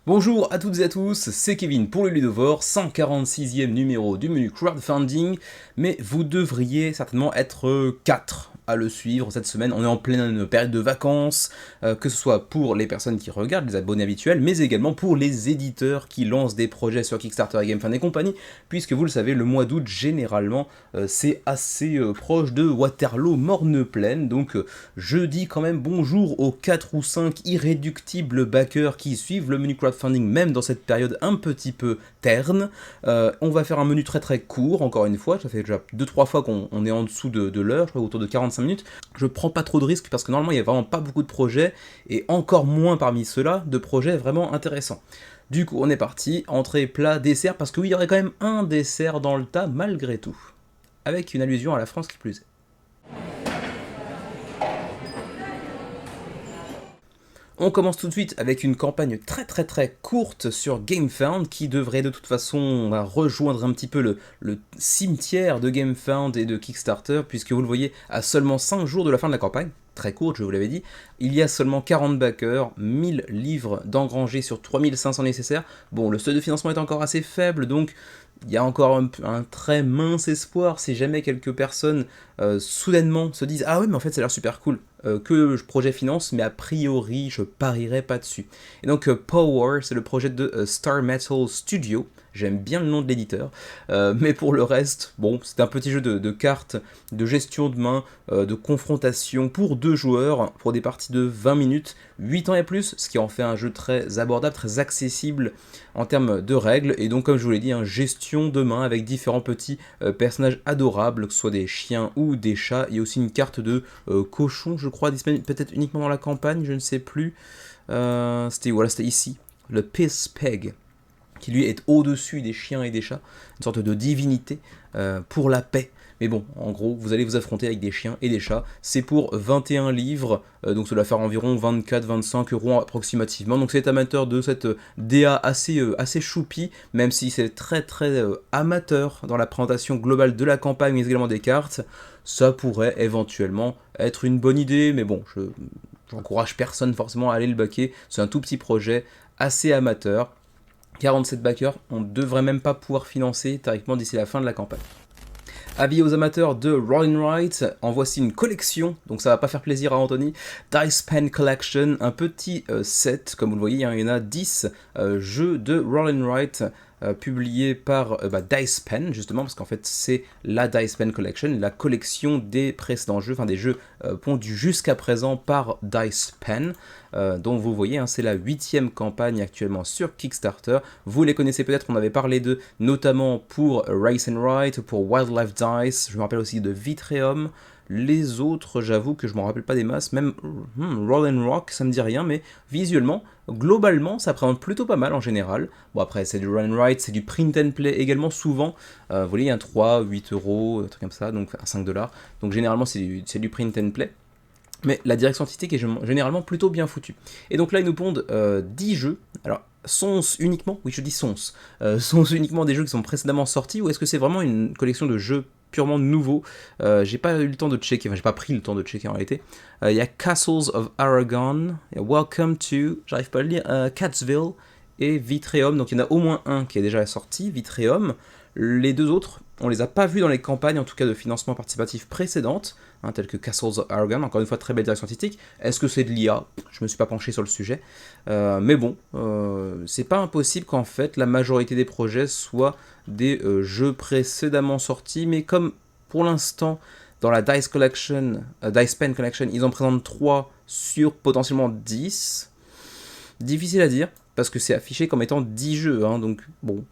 Bonjour à toutes et à tous, c'est Kevin pour le Ludovore, 146e numéro du menu crowdfunding, mais vous devriez certainement être 4 à le suivre cette semaine. On est en pleine période de vacances, que ce soit pour les personnes qui regardent, les abonnés habituels, mais également pour les éditeurs qui lancent des projets sur Kickstarter et GameFund et compagnie, puisque vous le savez, le mois d'août, généralement, c'est assez proche de Waterloo, Morne-Plaine, donc je dis quand même bonjour aux 4 ou 5 irréductibles backers qui suivent le menu crowdfunding, même dans cette période un petit peu terne. On va faire un menu très très court, encore une fois, ça fait déjà 2-3 fois qu'on est en dessous de l'heure, je crois autour de 45 minutes. Je prends pas trop de risques parce que normalement il n'y a vraiment pas beaucoup de projets, et encore moins parmi ceux-là de projets vraiment intéressants. Du coup, on est parti, entrée, plat, dessert, parce que oui, il y aurait quand même un dessert dans le tas malgré tout, avec une allusion à la France qui plus est. On commence tout de suite avec une campagne très très très courte sur GameFound qui devrait de toute façon rejoindre un petit peu le cimetière de GameFound et de Kickstarter, puisque vous le voyez, à seulement 5 jours de la fin de la campagne, très courte je vous l'avais dit, il y a seulement 40 backers, 1000 livres d'engrangés sur 3500 nécessaires. Bon, le seuil de financement est encore assez faible, donc il y a encore un très mince espoir si jamais quelques personnes soudainement se disent ah oui mais en fait ça a l'air super cool que le projet finance, mais a priori je parierais pas dessus. Et donc Power, c'est le projet de Star Metal Studio. J'aime bien le nom de l'éditeur, mais pour le reste, bon, c'est un petit jeu de cartes, de gestion de main, de confrontation pour 2 joueurs, pour des parties de 20 minutes, 8 ans et plus, ce qui en fait un jeu très abordable, très accessible en termes de règles, et donc comme je vous l'ai dit, gestion de main avec différents petits personnages adorables, que ce soit des chiens ou des chats. Il y a aussi une carte de cochon, je crois, disponible peut-être uniquement dans la campagne, je ne sais plus. C'était ici, le Piss Peg, qui lui est au-dessus des chiens et des chats, une sorte de divinité pour la paix. Mais bon, en gros, vous allez vous affronter avec des chiens et des chats. C'est pour 21 livres, donc ça doit faire environ 24-25 euros approximativement. Donc c'est amateur de cette DA assez choupi, même si c'est très très amateur dans la présentation globale de la campagne, mais également des cartes. Ça pourrait éventuellement être une bonne idée, mais bon, j'encourage personne forcément à aller le backer. C'est un tout petit projet, assez amateur. 47 backers, on ne devrait même pas pouvoir financer théoriquement d'ici la fin de la campagne. Avis aux amateurs de Roll Wright, en voici une collection, donc ça va pas faire plaisir à Anthony. Dice Pen Collection, un petit set, comme vous le voyez, il y en a 10 jeux de Roll Wright publiés par Dice Pen, justement, parce qu'en fait c'est la Dice Pen Collection, la collection des précédents jeux, enfin des jeux pondus jusqu'à présent par Dice Pen, dont vous voyez, c'est la 8e campagne actuellement sur Kickstarter. Vous les connaissez peut-être, on avait parlé d'eux, notamment pour Race and Ride, pour Wildlife Dice, je me rappelle aussi de Vitreum. Les autres, j'avoue que je ne m'en rappelle pas des masses, même Roll and Rock, ça me dit rien, mais visuellement, globalement, ça présente plutôt pas mal en général. Bon, après, c'est du Roll and Write, c'est du print and play également, souvent. Vous voyez, il y a un 3, 8 euros, un truc comme ça, donc à 5 $. Donc généralement, c'est du print and play. Mais la direction artistique est généralement plutôt bien foutue. Et donc là, ils nous pondent 10 jeux. Alors, sont uniquement, oui je dis sont uniquement des jeux qui sont précédemment sortis, ou est-ce que c'est vraiment une collection de jeux purement nouveaux? J'ai pas eu le temps de checker, enfin j'ai pas pris le temps de checker en réalité. Il y a Castles of Aragon, il y a Welcome to, j'arrive pas à le lire, Catsville et Vitreum, donc il y en a au moins un qui est déjà sorti, Vitreum. Les deux autres, on les a pas vus dans les campagnes, en tout cas de financement participatif précédentes, telles que Castles of Aragon, encore une fois très belle direction artistique. Est-ce que c'est de l'IA? Je me suis pas penché sur le sujet. Mais bon, c'est pas impossible qu'en fait la majorité des projets soient des jeux précédemment sortis, mais comme pour l'instant dans la Dice Collection, Dice Pen Collection, ils en présentent 3 sur potentiellement 10. Difficile à dire, parce que c'est affiché comme étant 10 jeux, donc bon,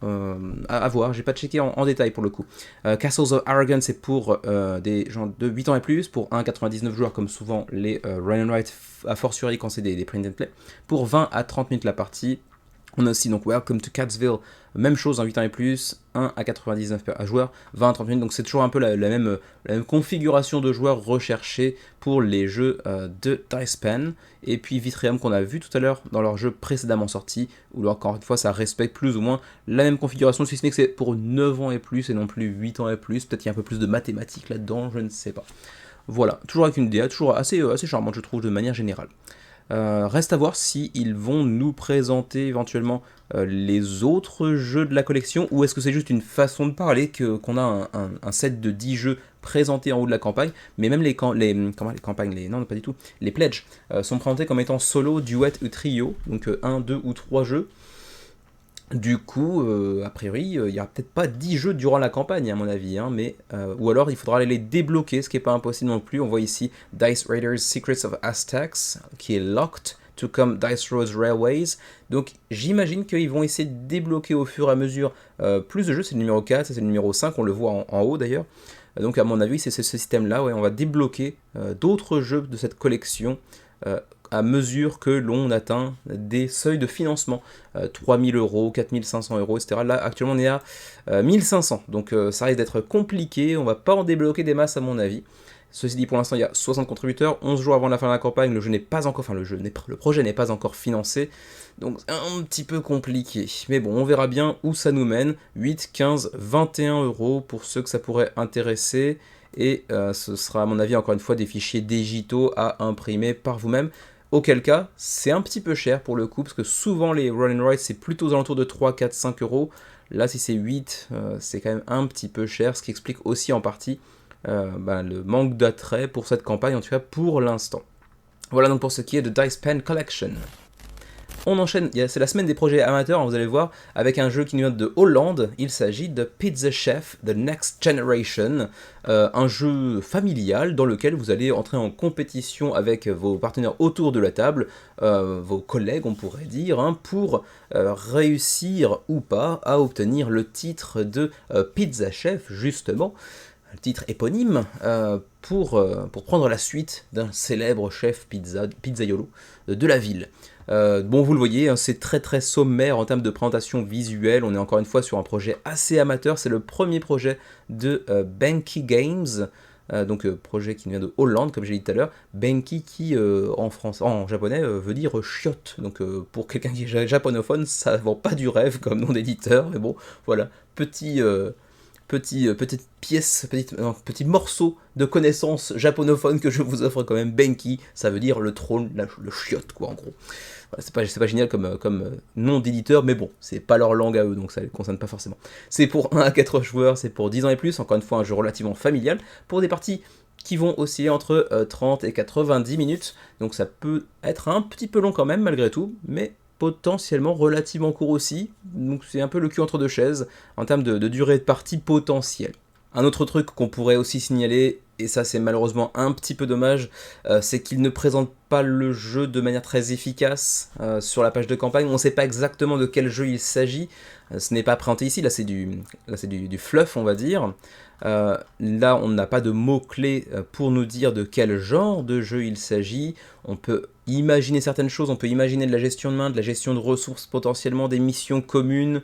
à voir, j'ai pas checké en détail pour le coup. Castles of Aragon, c'est pour des gens de 8 ans et plus, pour 1,99 joueurs comme souvent les Run and Write, a fortiori quand c'est des print and play, pour 20 à 30 minutes la partie. On a aussi donc Welcome to Catsville, même chose en 8 ans et plus, 1 à 99 à joueur, 20 à 30 minutes, donc c'est toujours un peu la même configuration de joueurs recherchés pour les jeux de Dice Pen. Et puis Vitreum qu'on a vu tout à l'heure dans leur jeu précédemment sorti, où là encore une fois ça respecte plus ou moins la même configuration, si ce n'est que c'est pour 9 ans et plus et non plus 8 ans et plus, peut-être qu'il y a un peu plus de mathématiques là-dedans, je ne sais pas. Voilà, toujours avec une DA, toujours assez charmante je trouve de manière générale. Reste à voir si ils vont nous présenter éventuellement les autres jeux de la collection, ou est-ce que c'est juste une façon de parler qu'on a un set de 10 jeux présentés en haut de la campagne, mais même les campagnes, non pas du tout, les pledges sont présentés comme étant solo, duet ou trio, donc 1, 2 ou 3 jeux. Du coup, a priori, il n'y aura peut-être pas 10 jeux durant la campagne, à mon avis, hein, ou alors il faudra aller les débloquer, ce qui n'est pas impossible non plus. On voit ici Dice Raiders Secrets of Aztecs, qui est locked, tout comme Dice Rose Railways. Donc j'imagine qu'ils vont essayer de débloquer au fur et à mesure plus de jeux. C'est le numéro 4, ça c'est le numéro 5, on le voit en haut d'ailleurs. Donc à mon avis, c'est ce système-là, ouais, on va débloquer d'autres jeux de cette collection à mesure que l'on atteint des seuils de financement, 3000 euros, 4500 euros, etc. Là, actuellement, on est à 1500, donc ça risque d'être compliqué, on va pas en débloquer des masses à mon avis. Ceci dit, pour l'instant, il y a 60 contributeurs, 11 jours avant la fin de la campagne, le jeu n'est pas encore, enfin le projet n'est pas encore financé, donc c'est un petit peu compliqué. Mais bon, on verra bien où ça nous mène. 8, 15, 21 euros pour ceux que ça pourrait intéresser. Et ce sera à mon avis encore une fois des fichiers digitaux à imprimer par vous-même. Auquel cas, c'est un petit peu cher pour le coup, parce que souvent les Roll and Ride c'est plutôt aux alentours de 3, 4, 5 euros. Là, si c'est 8, c'est quand même un petit peu cher, ce qui explique aussi en partie le manque d'attrait pour cette campagne, en tout cas pour l'instant. Voilà donc pour ce qui est de Dice Pen Collection. On enchaîne, c'est la semaine des projets amateurs, vous allez voir, avec un jeu qui nous vient de Hollande. Il s'agit de Pizza Chef The Next Generation, un jeu familial dans lequel vous allez entrer en compétition avec vos partenaires autour de la table, vos collègues on pourrait dire, hein, pour réussir ou pas à obtenir le titre de Pizza Chef, justement. Le titre éponyme, pour prendre la suite d'un célèbre chef pizzaiolo de la ville. Bon, vous le voyez, hein, c'est très très sommaire en termes de présentation visuelle. On est encore une fois sur un projet assez amateur. C'est le premier projet de Benki Games, projet qui vient de Hollande, comme j'ai dit tout à l'heure. Benki qui, en japonais, veut dire chiotte. Donc pour quelqu'un qui est japonophone, ça vend pas du rêve comme nom d'éditeur. Mais bon, voilà, petite pièce, petit morceau de connaissance japonophone que je vous offre quand même. Benki, ça veut dire le trône, le chiotte, quoi, en gros. Voilà, c'est pas génial comme nom d'éditeur, mais bon, c'est pas leur langue à eux, donc ça ne les concerne pas forcément. C'est pour 1 à 4 joueurs, c'est pour 10 ans et plus, encore une fois un jeu relativement familial, pour des parties qui vont osciller entre 30 et 90 minutes, donc ça peut être un petit peu long quand même, malgré tout, mais potentiellement relativement court aussi, donc c'est un peu le cul entre deux chaises en termes de durée de partie potentielle. Un autre truc qu'on pourrait aussi signaler, et ça c'est malheureusement un petit peu dommage, c'est qu'il ne présente pas le jeu de manière très efficace sur la page de campagne. On ne sait pas exactement de quel jeu il s'agit, ce n'est pas présenté ici, là c'est du fluff on va dire. Là on n'a pas de mots-clés pour nous dire de quel genre de jeu il s'agit. On peut imaginer certaines choses, on peut imaginer de la gestion de main, de la gestion de ressources potentiellement, des missions communes.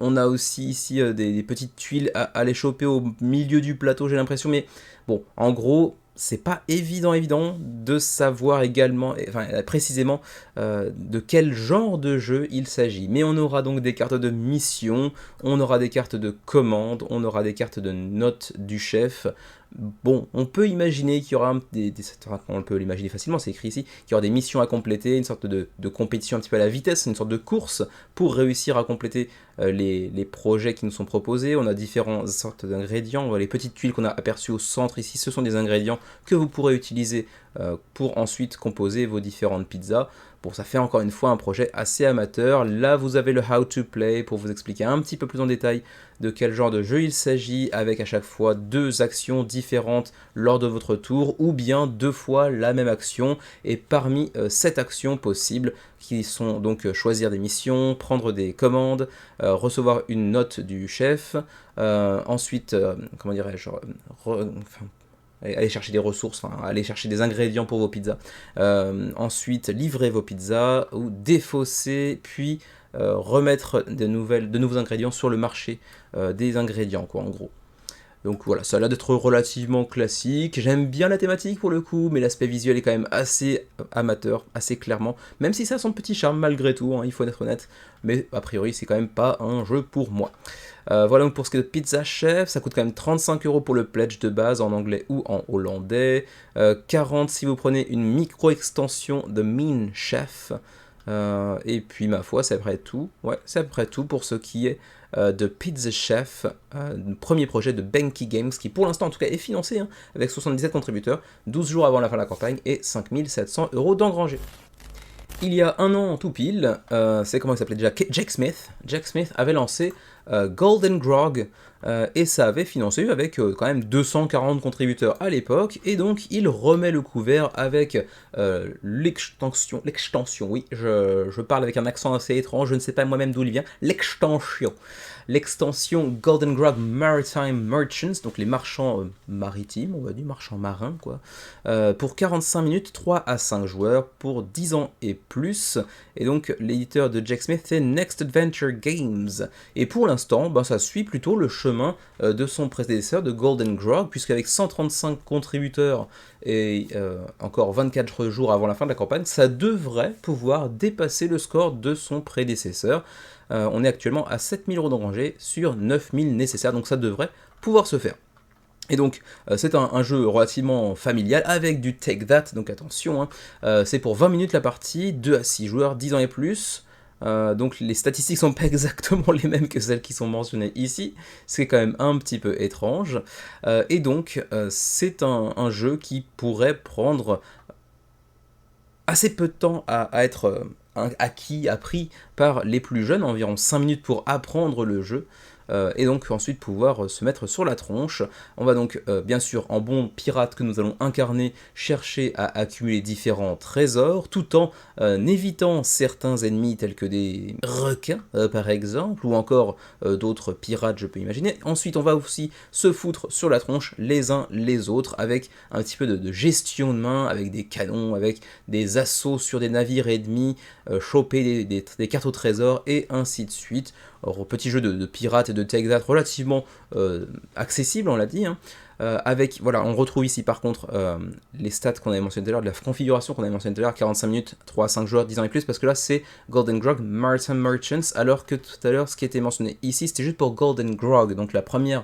On a aussi ici des petites tuiles à aller choper au milieu du plateau, j'ai l'impression. Mais bon, en gros, c'est pas évident de savoir également, enfin précisément, de quel genre de jeu il s'agit. Mais on aura donc des cartes de mission, on aura des cartes de commande, on aura des cartes de notes du chef. Bon, on peut imaginer qu'il y aura on peut l'imaginer facilement, c'est écrit ici, qu'il y aura des missions à compléter, une sorte de compétition un petit peu à la vitesse, une sorte de course pour réussir à compléter les projets qui nous sont proposés. On a différentes sortes d'ingrédients, les petites tuiles qu'on a aperçues au centre ici, ce sont des ingrédients que vous pourrez utiliser pour ensuite composer vos différentes pizzas. Bon, ça fait encore une fois un projet assez amateur. Là, vous avez le How to Play pour vous expliquer un petit peu plus en détail de quel genre de jeu il s'agit, avec à chaque fois 2 actions différentes lors de votre tour, ou bien 2 fois la même action, et parmi 7 actions possibles, qui sont donc choisir des missions, prendre des commandes, recevoir une note du chef, ensuite, comment dirais-je, aller chercher des ressources, enfin, aller chercher des ingrédients pour vos pizzas, ensuite livrer vos pizzas, ou défausser, puis remettre de nouveaux ingrédients sur le marché des ingrédients, quoi, en gros. Donc voilà, ça a l'air d'être relativement classique. J'aime bien la thématique pour le coup, mais l'aspect visuel est quand même assez amateur, assez clairement. Même si ça a son petit charme malgré tout, hein, il faut être honnête. Mais a priori, c'est quand même pas un jeu pour moi. Voilà donc pour ce qui est de Pizza Chef, ça coûte quand même 35 € pour le pledge de base en anglais ou en hollandais. 40 si vous prenez une micro-extension de Mean Chef. Et puis ma foi, c'est à peu près tout. Ouais, c'est à peu près tout pour ce qui est de Pizza Chef, premier projet de Benki Games, qui pour l'instant en tout cas est financé, hein, avec 77 contributeurs, 12 jours avant la fin de la campagne et 5 700 € d'engrangés. Il y a un an tout pile, c'est comment il s'appelait déjà, Jack Smith. Jack Smith avait lancé Golden Grog, et ça avait financé avec quand même 240 contributeurs à l'époque, et donc il remet le couvert avec l'extension, oui, je parle avec un accent assez étrange, je ne sais pas moi-même d'où il vient, l'extension Golden Grog Maritime Merchants, donc les marchands maritimes, on va dire, marchands marins, quoi, pour 45 minutes, 3 à 5 joueurs, pour 10 ans et plus, et donc l'éditeur de Jack Smith c'est Next Adventure Games, et pour l'instant, ben, ça suit plutôt le chemin de son prédécesseur de Golden Grog, puisqu'avec 135 contributeurs et encore 24 jours avant la fin de la campagne, ça devrait pouvoir dépasser le score de son prédécesseur. On est actuellement à 7000 € d'engrangés sur 9000 nécessaires, donc ça devrait pouvoir se faire. Et donc, c'est un jeu relativement familial avec du Take That, donc attention, hein, c'est pour 20 minutes la partie, 2 à 6 joueurs, 10 ans et plus. Donc les statistiques sont pas exactement les mêmes que celles qui sont mentionnées ici, ce qui est quand même un petit peu étrange. Et donc, c'est un jeu qui pourrait prendre assez peu de temps à être appris par les plus jeunes, environ 5 minutes pour apprendre le jeu, et donc ensuite pouvoir se mettre sur la tronche. On va donc bien sûr en bon pirate que nous allons incarner chercher à accumuler différents trésors tout en évitant certains ennemis tels que des requins par exemple, ou encore d'autres pirates je peux imaginer. Ensuite on va aussi se foutre sur la tronche les uns les autres avec un petit peu de gestion de main, avec des canons, avec des assauts sur des navires ennemis, choper des cartes au trésor et ainsi de suite. Alors, petit jeu de pirates et de take that relativement accessible, on l'a dit, hein, avec, voilà, on retrouve ici par contre les stats qu'on avait mentionné tout à l'heure, de la configuration qu'on avait mentionné tout à l'heure, 45 minutes, 3 à 5 joueurs, 10 ans et plus, parce que là c'est Golden Grog Maritime Merchants, alors que tout à l'heure ce qui était mentionné ici c'était juste pour Golden Grog, donc la première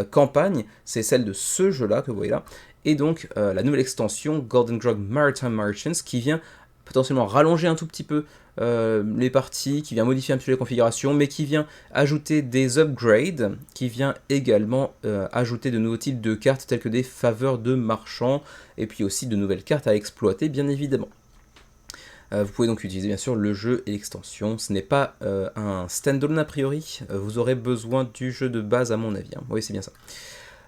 campagne, c'est celle de ce jeu-là que vous voyez là, et donc la nouvelle extension Golden Grog Maritime Merchants qui vient potentiellement rallonger un tout petit peu les parties, qui vient modifier un petit peu les configurations, mais qui vient ajouter des upgrades, qui vient également ajouter de nouveaux types de cartes telles que des faveurs de marchands, et puis aussi de nouvelles cartes à exploiter bien évidemment. Vous pouvez donc utiliser bien sûr le jeu et l'extension, ce n'est pas un standalone a priori, vous aurez besoin du jeu de base à mon avis, hein. Oui c'est bien ça.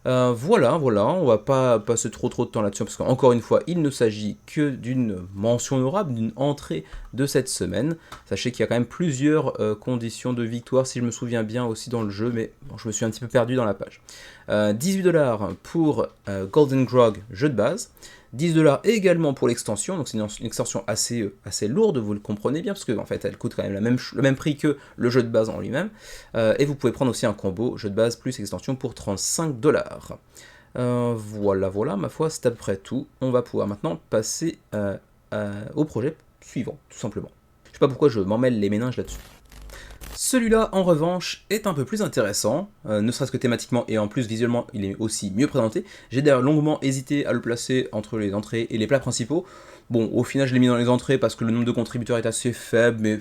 Voilà, on va pas passer trop de temps là-dessus, parce qu'encore une fois, il ne s'agit que d'une mention honorable, d'une entrée de cette semaine. Sachez qu'il y a quand même plusieurs conditions de victoire, si je me souviens bien aussi dans le jeu, mais bon, je me suis un petit peu perdu dans la page. 18$ pour Golden Grog, jeu de base. 10$ également pour l'extension, donc c'est une extension assez lourde, vous le comprenez bien, parce qu'en fait elle coûte quand même le même prix que le jeu de base en lui-même, et vous pouvez prendre aussi un combo jeu de base plus extension pour 35$. Voilà, ma foi c'est à peu près tout, on va pouvoir maintenant passer au projet suivant, tout simplement. Je sais pas pourquoi je m'emmêle les méninges là-dessus. Celui-là, en revanche, est un peu plus intéressant, ne serait-ce que thématiquement et en plus visuellement, il est aussi mieux présenté. J'ai d'ailleurs longuement hésité à le placer entre les entrées et les plats principaux. Bon, au final, je l'ai mis dans les entrées parce que le nombre de contributeurs est assez faible, mais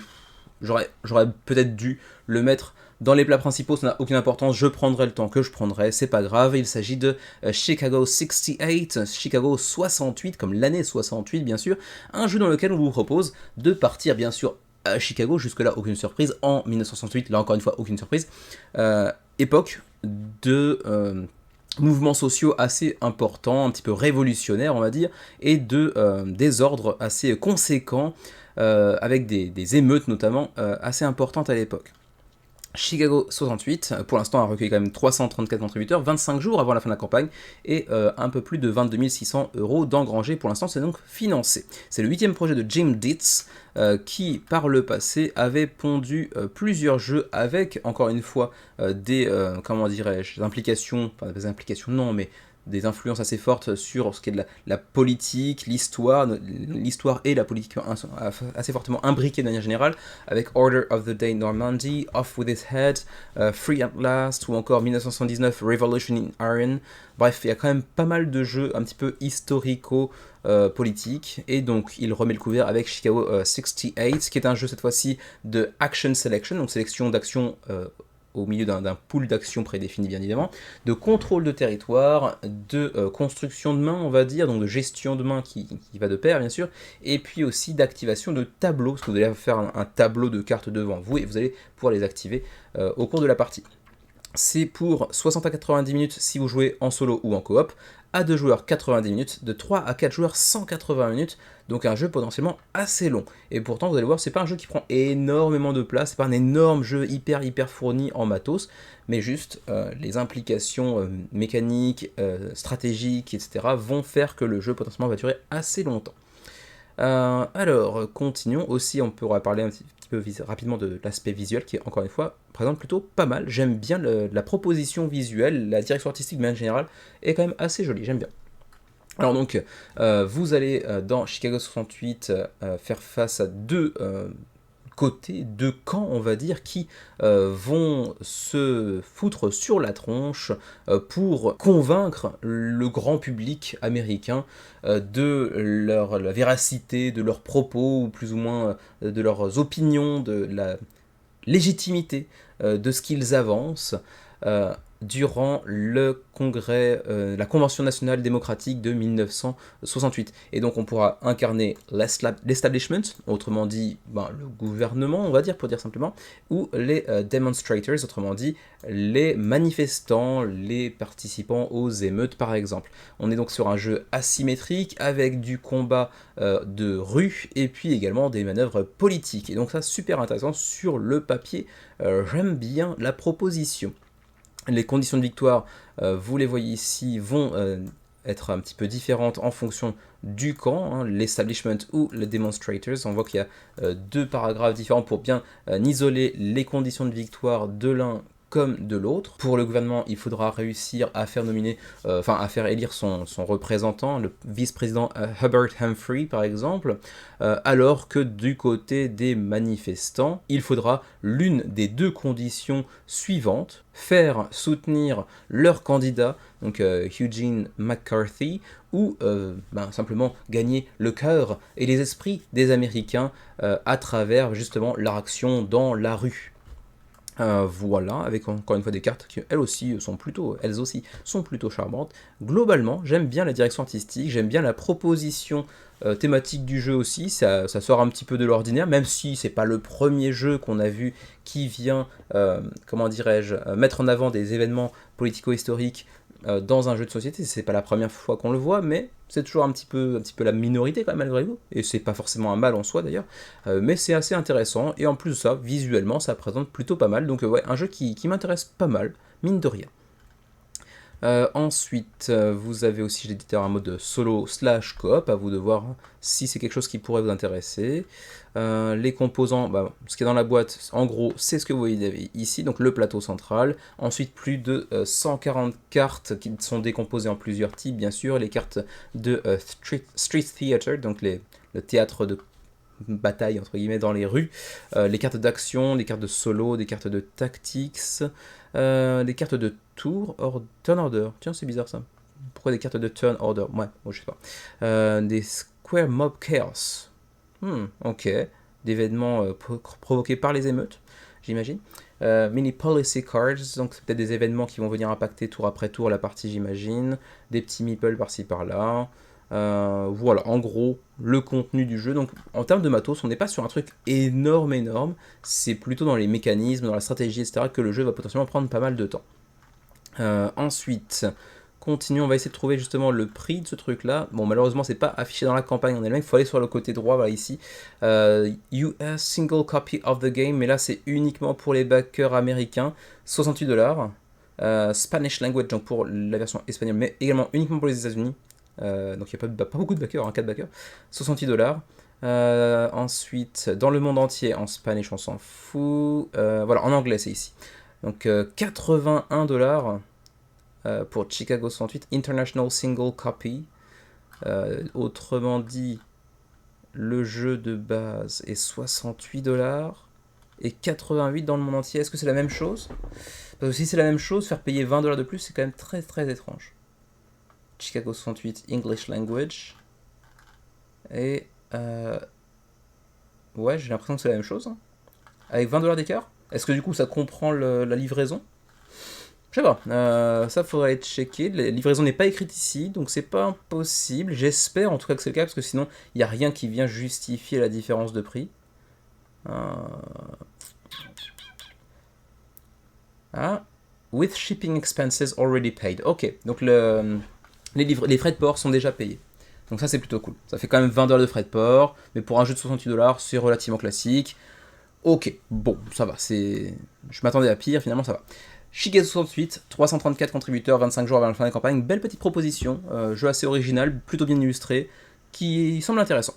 j'aurais peut-être dû le mettre dans les plats principaux, ça n'a aucune importance, je prendrai le temps que je prendrai, c'est pas grave. Il s'agit de Chicago 68, Chicago 68, comme l'année 68 bien sûr, un jeu dans lequel on vous propose de partir bien sûr à Chicago, jusque-là aucune surprise, en 1968, là encore une fois aucune surprise, époque de mouvements sociaux assez importants, un petit peu révolutionnaires on va dire, et de désordres assez conséquents, avec des émeutes notamment assez importantes à l'époque. Chicago 68, pour l'instant, a recueilli quand même 334 contributeurs, 25 jours avant la fin de la campagne, et un peu plus de 22 600 euros d'engrangés. Pour l'instant, c'est donc financé. C'est le 8e projet de Jim Dietz, qui, par le passé, avait pondu plusieurs jeux avec, encore une fois, des, comment dirais-je, implications, enfin des implications non, mais des influences assez fortes sur ce qui est de la politique, l'histoire et la politique assez fortement imbriquées de manière générale, avec Order of the Day Normandy, Off with His Head, Free at Last, ou encore 1979 Revolution in Iron. Bref, il y a quand même pas mal de jeux un petit peu historico-politiques, et donc il remet le couvert avec Chicago 68, qui est un jeu cette fois-ci de Action Selection, donc sélection d'actions au milieu d'un pool d'actions prédéfini bien évidemment, de contrôle de territoire, de construction de main on va dire, donc de gestion de main qui va de pair bien sûr, et puis aussi d'activation de tableaux, parce que vous allez faire un tableau de cartes devant vous et vous allez pouvoir les activer au cours de la partie. C'est pour 60 à 90 minutes si vous jouez en solo ou en coop, à 2 joueurs 90 minutes, de 3 à 4 joueurs 180 minutes, donc un jeu potentiellement assez long. Et pourtant vous allez voir, c'est pas un jeu qui prend énormément de place, c'est pas un énorme jeu hyper fourni en matos, mais juste les implications mécaniques, stratégiques, etc. vont faire que le jeu potentiellement va durer assez longtemps. Alors, continuons. Aussi, on pourra parler un petit peu rapidement de l'aspect visuel qui est, encore une fois, présente plutôt pas mal. J'aime bien la proposition visuelle, la direction artistique de manière générale est quand même assez jolie, j'aime bien. Alors donc, vous allez dans Chicago 68 faire face à deux côtés, deux camps, on va dire, qui vont se foutre sur la tronche pour convaincre le grand public américain de la véracité de leurs propos, ou plus ou moins de leurs opinions, de la légitimité de ce qu'ils avancent durant le congrès, la Convention nationale démocratique de 1968. Et donc on pourra incarner l'establishment, autrement dit le gouvernement, on va dire, pour dire simplement, ou les demonstrators, autrement dit les manifestants, les participants aux émeutes par exemple. On est donc sur un jeu asymétrique avec du combat de rue et puis également des manœuvres politiques. Et donc ça, super intéressant sur le papier, j'aime bien la proposition. Les conditions de victoire, vous les voyez ici, vont être un petit peu différentes en fonction du camp, l'establishment ou les demonstrators. On voit qu'il y a deux paragraphes différents pour bien isoler les conditions de victoire de l'un comme de l'autre. Pour le gouvernement, il faudra réussir à faire nominer, à faire élire son représentant, le vice-président Hubert Humphrey par exemple, alors que du côté des manifestants, il faudra l'une des deux conditions suivantes: faire soutenir leur candidat, donc Eugene McCarthy, ou simplement gagner le cœur et les esprits des Américains à travers justement leur action dans la rue. Voilà, avec encore une fois des cartes qui elles aussi sont plutôt charmantes. Globalement, j'aime bien la direction artistique, j'aime bien la proposition thématique du jeu aussi, ça sort un petit peu de l'ordinaire, même si c'est pas le premier jeu qu'on a vu qui vient, mettre en avant des événements politico-historiques dans un jeu de société. C'est pas la première fois qu'on le voit, mais c'est toujours un petit peu la minorité quand même malgré tout, et c'est pas forcément un mal en soi d'ailleurs, mais c'est assez intéressant, et en plus de ça, visuellement ça présente plutôt pas mal, donc ouais, un jeu qui m'intéresse pas mal, mine de rien. Ensuite, vous avez aussi l'éditeur en mode solo / coop, à vous de voir si c'est quelque chose qui pourrait vous intéresser. Les composants, ce qui est dans la boîte, en gros, c'est ce que vous voyez ici, donc le plateau central. Ensuite, plus de 140 cartes qui sont décomposées en plusieurs types, bien sûr. Les cartes de Street Theater, donc le théâtre de bataille entre guillemets dans les rues, les cartes d'action, les cartes de solo, des cartes de tactics, des cartes de turn order, tiens c'est bizarre ça, pourquoi des cartes de turn order, ouais, je sais pas, des square mob chaos, ok, d'événements provoqués par les émeutes, j'imagine, mini policy cards, donc c'est peut-être des événements qui vont venir impacter tour après tour la partie, j'imagine, des petits meeples par-ci par-là. Voilà, en gros, le contenu du jeu. Donc, en termes de matos, on n'est pas sur un truc énorme. C'est plutôt dans les mécanismes, dans la stratégie, etc., que le jeu va potentiellement prendre pas mal de temps. Ensuite, Continuons, on va essayer de trouver justement le prix de ce truc-là. Bon, malheureusement, c'est pas affiché dans la campagne en elle-même. Il faut aller sur le côté droit, voilà, ici. US single copy of the game, mais là, c'est uniquement pour les backers américains. 68$. Spanish language, donc pour la version espagnole, mais également uniquement pour les États-Unis. Donc il n'y a pas beaucoup de backers, 4 backers. 68$. Ensuite, dans le monde entier, en Spanish, on s'en fout. Voilà, en anglais, c'est ici. Donc 81$ pour Chicago 68, International Single Copy. Autrement dit, le jeu de base est 68$ et 88$ dans le monde entier. Est-ce que c'est la même chose? Parce que si c'est la même chose, faire payer 20$ de plus, c'est quand même très très étrange. Chicago 68, English Language. Et ouais, j'ai l'impression que c'est la même chose. Hein. Avec 20$ d'écart. Est-ce que du coup ça comprend la livraison? Je sais pas, ça faudrait être checké. La livraison n'est pas écrite ici, donc c'est pas impossible. J'espère en tout cas que c'est le cas, parce que sinon il n'y a rien qui vient justifier la différence de prix. With shipping expenses already paid. Ok, donc les frais de port sont déjà payés. Donc ça c'est plutôt cool. Ça fait quand même 20$ de frais de port, mais pour un jeu de 68$, c'est relativement classique. Ok, bon, ça va, je m'attendais à pire, finalement ça va. Shigeru 68, 334 contributeurs, 25 jours avant la fin de la campagne, belle petite proposition, jeu assez original, plutôt bien illustré, qui semble intéressant.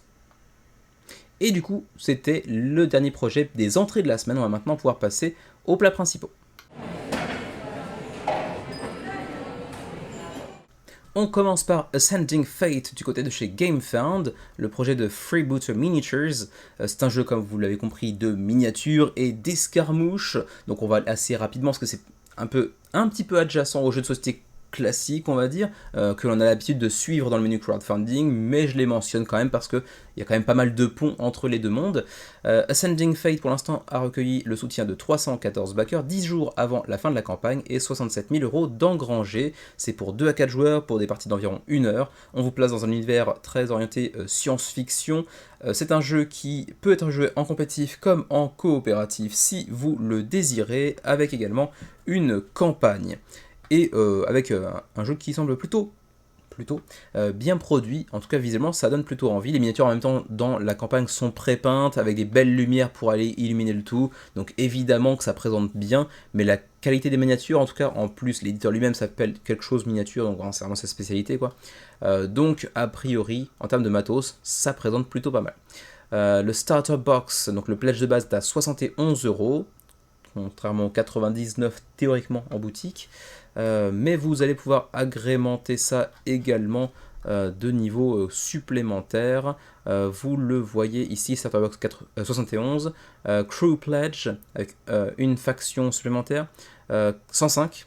Et du coup, c'était le dernier projet des entrées de la semaine, on va maintenant pouvoir passer aux plats principaux. On commence par Ascending Fate du côté de chez GameFound, le projet de Freebooter Miniatures. C'est un jeu, comme vous l'avez compris, de miniatures et d'escarmouches. Donc on va aller assez rapidement parce que c'est un petit peu adjacent au jeu de société classique, on va dire, que l'on a l'habitude de suivre dans le menu crowdfunding, mais je les mentionne quand même parce qu'il y a quand même pas mal de ponts entre les deux mondes. Ascending Fate, pour l'instant, a recueilli le soutien de 314 backers 10 jours avant la fin de la campagne et 67 000 € d'engrangés. C'est pour 2 à 4 joueurs, pour des parties d'environ 1 heure. On vous place dans un univers très orienté science-fiction. C'est un jeu qui peut être joué en compétitif comme en coopératif si vous le désirez, avec également une campagne. Et avec un jeu qui semble plutôt bien produit, en tout cas visuellement ça donne plutôt envie. Les miniatures en même temps dans la campagne sont pré-peintes avec des belles lumières pour aller illuminer le tout, donc évidemment que ça présente bien, mais la qualité des miniatures, en tout cas en plus l'éditeur lui-même s'appelle quelque chose miniature, donc c'est vraiment sa spécialité quoi. Donc a priori en termes de matos ça présente plutôt pas mal. Le starter box, donc le pledge de base est à 71€, contrairement aux 99 théoriquement en boutique. Mais vous allez pouvoir agrémenter ça également de niveaux supplémentaires. Vous le voyez ici, Starterbox 71, Crew Pledge avec une faction supplémentaire, 105.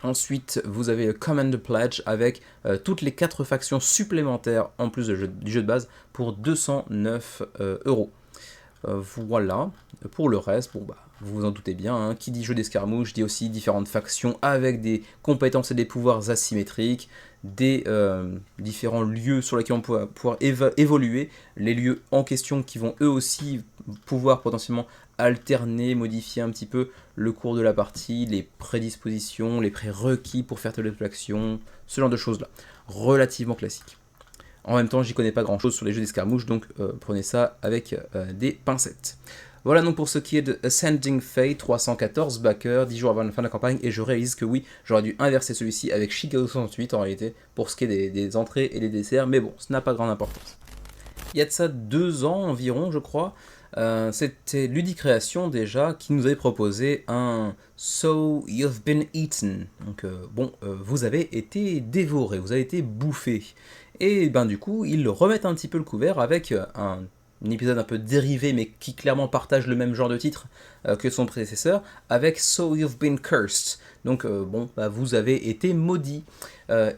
Ensuite, vous avez Command Pledge avec toutes les 4 factions supplémentaires en plus du jeu de base pour 209€. Voilà, pour le reste, bon bah, vous vous en doutez bien, hein, qui dit jeu d'escarmouche dit aussi différentes factions avec des compétences et des pouvoirs asymétriques, des différents lieux sur lesquels on peut pouvoir évoluer, les lieux en question qui vont eux aussi pouvoir potentiellement alterner, modifier un petit peu le cours de la partie, les prédispositions, les prérequis pour faire telle action, ce genre de choses là, relativement classique. En même temps, j'y connais pas grand chose sur les jeux d'escarmouche, donc prenez ça avec des pincettes. Voilà donc pour ce qui est de Ascending Fate, 314 backers, 10 jours avant la fin de la campagne, et je réalise que oui, j'aurais dû inverser celui-ci avec Chicago 68 en réalité, pour ce qui est des entrées et des desserts, mais bon, ça n'a pas grande importance. Il y a de ça 2 ans environ, je crois, c'était Ludicréation déjà, qui nous avait proposé un So You've Been Eaten, donc vous avez été dévoré, vous avez été bouffé. Et ben du coup, ils remettent un petit peu le couvert avec un épisode un peu dérivé, mais qui clairement partage le même genre de titre que son prédécesseur, avec So You've Been Cursed. Donc vous avez été maudit.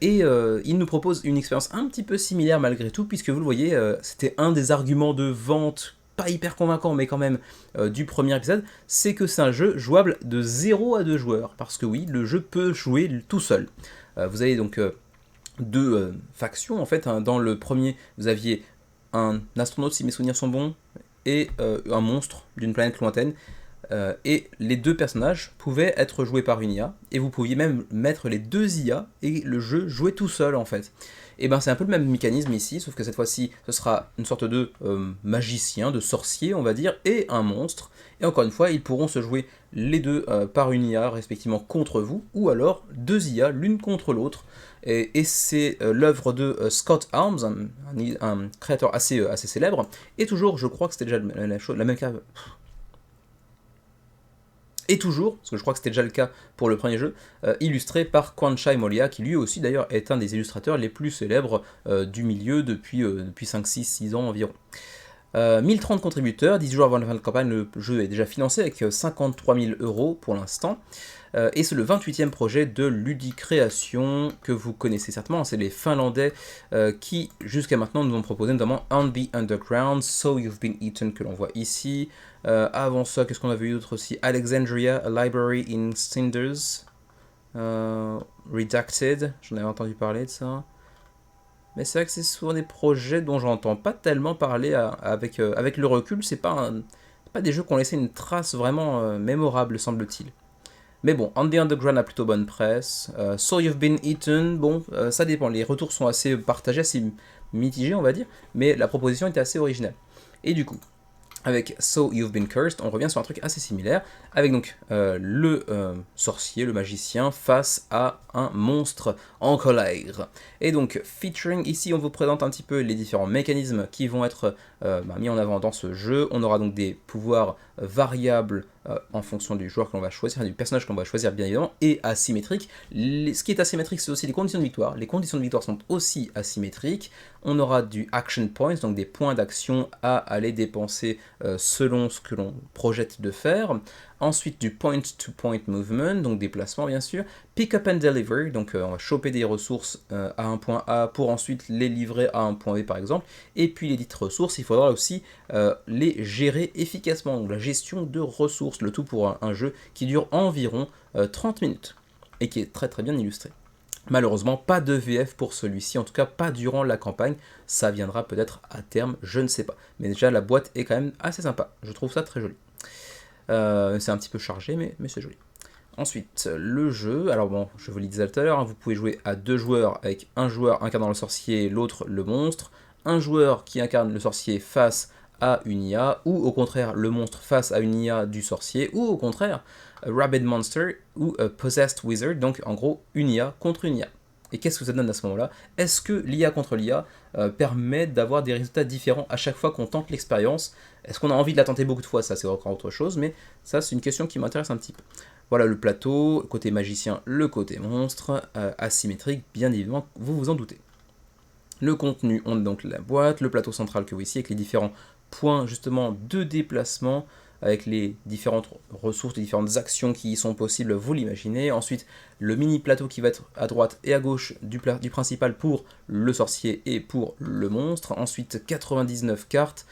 Il nous propose une expérience un petit peu similaire malgré tout, puisque vous le voyez, c'était un des arguments de vente, pas hyper convaincant, mais quand même, du premier épisode, c'est que c'est un jeu jouable de 0 à 2 joueurs, parce que oui, le jeu peut jouer tout seul. Vous avez donc 2 factions en fait, hein. Dans le premier, vous aviez un astronaute, si mes souvenirs sont bons, et un monstre d'une planète lointaine. et les deux personnages pouvaient être joués par une IA, et vous pouviez même mettre les deux IA et le jeu jouer tout seul en fait. Et ben c'est un peu le même mécanisme ici, sauf que cette fois-ci ce sera une sorte de magicien, de sorcier on va dire, et un monstre, et encore une fois ils pourront se jouer les deux par une IA respectivement contre vous, ou alors deux IA l'une contre l'autre, et c'est l'œuvre de Scott Arms, un créateur assez célèbre, et toujours je crois que c'était déjà la même cas. Et toujours, parce que je crois que c'était déjà le cas pour le premier jeu, illustré par Kwanchai Molia, qui lui aussi d'ailleurs est un des illustrateurs les plus célèbres du milieu depuis 5, 6, 6 ans environ. 1030 contributeurs, 10 jours avant la fin de campagne, le jeu est déjà financé avec 53 000 € pour l'instant. Et c'est le 28e projet de Ludicreation que vous connaissez certainement, c'est les Finlandais qui jusqu'à maintenant nous ont proposé notamment On the Underground, So You've Been Eaten que l'on voit ici. Avant ça, qu'est-ce qu'on avait eu d'autre aussi? Alexandria, A Library in Cinders, Redacted, j'en avais entendu parler de ça. Mais c'est vrai que c'est souvent des projets dont j'entends pas tellement parler avec le recul, c'est pas des jeux qui ont laissé une trace vraiment mémorable semble-t-il. Mais bon, On the Underground a plutôt bonne presse. So You've Been Eaten, bon, ça dépend. Les retours sont assez partagés, assez mitigés, on va dire. Mais la proposition était assez originale. Et du coup, avec So You've Been Cursed, on revient sur un truc assez similaire, avec donc le sorcier, le magicien, face à un monstre en colère. Et donc, featuring, ici on vous présente un petit peu les différents mécanismes qui vont être mis en avant dans ce jeu. On aura donc des pouvoirs variables en fonction du joueur que l'on va choisir, du personnage que l'on va choisir bien évidemment, et asymétriques. Ce qui est asymétrique, c'est aussi les conditions de victoire. Les conditions de victoire sont aussi asymétriques. On aura du action points, donc des points d'action à aller dépenser selon ce que l'on projette de faire. Ensuite du point-to-point movement, donc des placements bien sûr. Pick up and deliver, donc on va choper des ressources à un point A pour ensuite les livrer à un point B par exemple. Et puis les dites ressources, il faudra aussi les gérer efficacement, donc la gestion de ressources, le tout pour un jeu qui dure environ 30 minutes et qui est très très bien illustré. Malheureusement, pas de VF pour celui-ci, en tout cas pas durant la campagne, ça viendra peut-être à terme, je ne sais pas. Mais déjà la boîte est quand même assez sympa, je trouve ça très joli. C'est un petit peu chargé, mais c'est joli. Ensuite, le jeu, alors bon, je vous le disais tout à l'heure, hein, vous pouvez jouer à deux joueurs avec un joueur incarnant le sorcier et l'autre le monstre, un joueur qui incarne le sorcier face à une IA, ou au contraire le monstre face à une IA du sorcier, ou au contraire Rabid Monster ou Possessed Wizard, donc en gros une IA contre une IA. Et qu'est-ce que ça donne à ce moment-là? Est-ce que l'IA contre l'IA permet d'avoir des résultats différents à chaque fois qu'on tente l'expérience? Est-ce qu'on a envie de la tenter beaucoup de fois? Ça c'est encore autre chose, mais ça c'est une question qui m'intéresse un petit peu. Voilà le plateau, côté magicien, le côté monstre, asymétrique, bien évidemment, vous vous en doutez. Le contenu, on a donc la boîte, le plateau central que vous voyez ici, avec les différents points justement de déplacement, avec les différentes ressources, les différentes actions qui y sont possibles, vous l'imaginez. Ensuite, le mini plateau qui va être à droite et à gauche du principal pour le sorcier et pour le monstre. Ensuite, 99 cartes,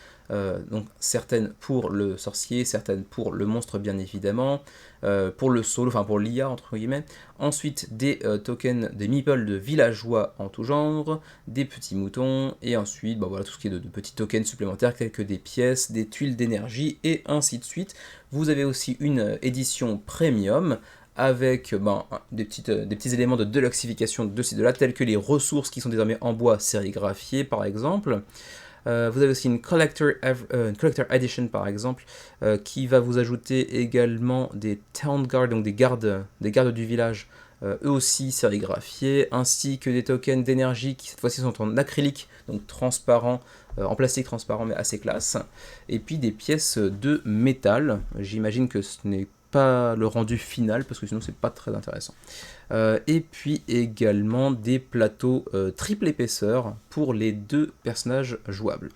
donc certaines pour le sorcier, certaines pour le monstre bien évidemment, pour le solo, enfin pour l'IA entre guillemets. Ensuite des tokens, des meeples de villageois en tout genre, des petits moutons, et ensuite bah voilà, tout ce qui est de petits tokens supplémentaires, tels que des pièces, des tuiles d'énergie, et ainsi de suite. Vous avez aussi une édition premium, avec des petits éléments de deluxification de ci de là, tels que les ressources qui sont désormais en bois sérigraphié par exemple. Vous avez aussi une collector edition par exemple, qui va vous ajouter également des town guards, donc des gardes du village, eux aussi sérigraphiés, ainsi que des tokens d'énergie qui cette fois-ci sont en acrylique, donc transparent, en plastique transparent mais assez classe, et puis des pièces de métal. J'imagine que ce n'est pas le rendu final parce que sinon c'est pas très intéressant. Et puis également des plateaux triple épaisseur pour les deux personnages jouables.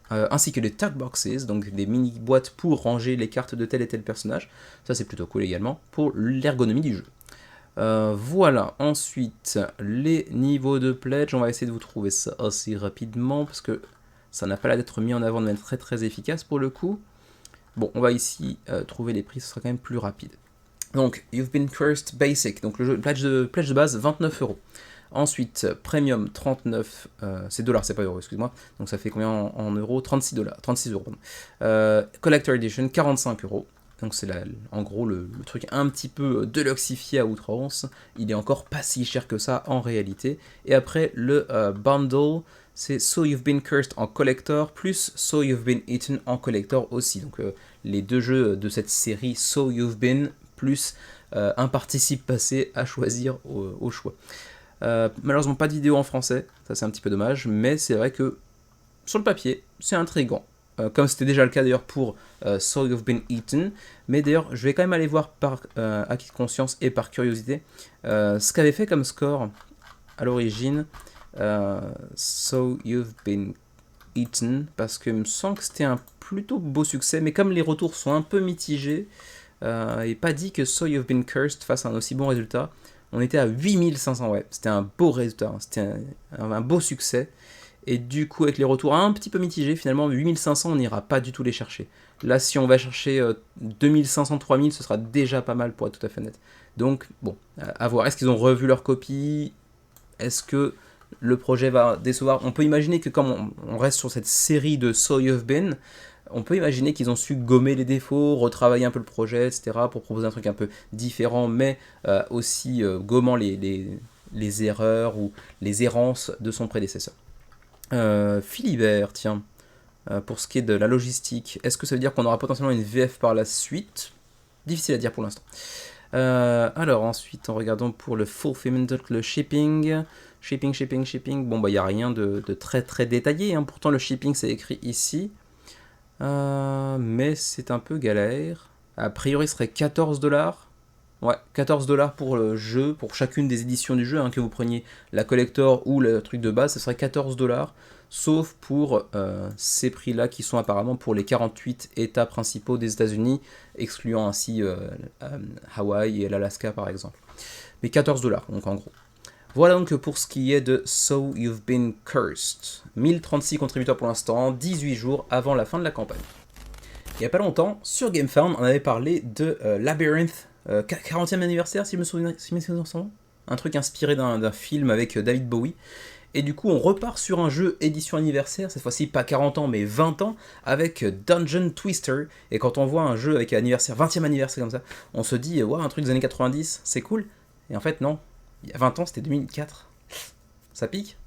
Ainsi que des tag boxes, donc des mini boîtes pour ranger les cartes de tel et tel personnage. Ça c'est plutôt cool également pour l'ergonomie du jeu. Voilà, ensuite les niveaux de pledge, on va essayer de vous trouver ça assez rapidement parce que ça n'a pas l'air d'être mis en avant de manière très très efficace pour le coup. Bon, on va ici trouver les prix, ce sera quand même plus rapide. Donc, You've Been Cursed Basic, donc le jeu pledge de base 29 €. Ensuite, Premium 39, c'est dollars, c'est pas euros, excuse-moi. Donc ça fait combien en euros? 36 €, 36 €. Collector Edition 45 €. Donc c'est en gros le truc un petit peu deluxifié à outrance. Il est encore pas si cher que ça en réalité. Et après le bundle, c'est So You've Been Cursed en collector plus So You've Been Eaten en collector aussi. Donc les deux jeux de cette série So You've Been plus un participe passé à choisir au choix. Malheureusement pas de vidéo en français, ça c'est un petit peu dommage, mais c'est vrai que sur le papier c'est intriguant. Comme c'était déjà le cas d'ailleurs pour So You've Been Eaten, mais d'ailleurs je vais quand même aller voir par acquis de conscience et par curiosité ce qu'avait fait comme score à l'origine So You've Been Eaten, parce que il me semble que c'était un plutôt beau succès, mais comme les retours sont un peu mitigés, et pas dit que So You've Been Cursed fasse un aussi bon résultat. On était à 8500, ouais, c'était un beau résultat, hein. C'était un beau succès. Et du coup, avec les retours un petit peu mitigés, finalement, 8500, on n'ira pas du tout les chercher. Là, si on va chercher 2500, 3000, ce sera déjà pas mal pour être tout à fait net. Donc, bon, à voir. Est-ce qu'ils ont revu leur copie? Est-ce que le projet va décevoir? On peut imaginer que comme on reste sur cette série de So You've Been, on peut imaginer qu'ils ont su gommer les défauts, retravailler un peu le projet, etc., pour proposer un truc un peu différent, mais aussi gommant les erreurs ou les errances de son prédécesseur. Philibert, tiens, pour ce qui est de la logistique, est-ce que ça veut dire qu'on aura potentiellement une VF par la suite? Difficile à dire pour l'instant. Alors ensuite, en regardant pour le fulfillment, le shipping. Shipping. Bon, bah, il n'y a rien de très très détaillé, hein. Pourtant, le shipping, c'est écrit ici. Mais c'est un peu galère. A priori, ce serait 14$. Ouais, 14$ pour le jeu, pour chacune des éditions du jeu, hein, que vous preniez la collector ou le truc de base, ce serait 14$, sauf pour ces prix-là qui sont apparemment pour les 48 États principaux des États-Unis, excluant ainsi Hawaï et l'Alaska par exemple. Mais 14$, donc en gros. Voilà donc pour ce qui est de So You've Been Cursed. 1036 contributeurs pour l'instant, 18 jours avant la fin de la campagne. Il n'y a pas longtemps, sur GameFound, on avait parlé de Labyrinth, 40e anniversaire, si je me souviens, un truc inspiré d'un film avec David Bowie. Et du coup, on repart sur un jeu édition anniversaire, cette fois-ci pas 40 ans, mais 20 ans, avec Dungeon Twister. Et quand on voit un jeu avec anniversaire, 20e anniversaire comme ça, on se dit, ouais, un truc des années 90, c'est cool. Et en fait, non. Il y a 20 ans, c'était 2004. Ça pique.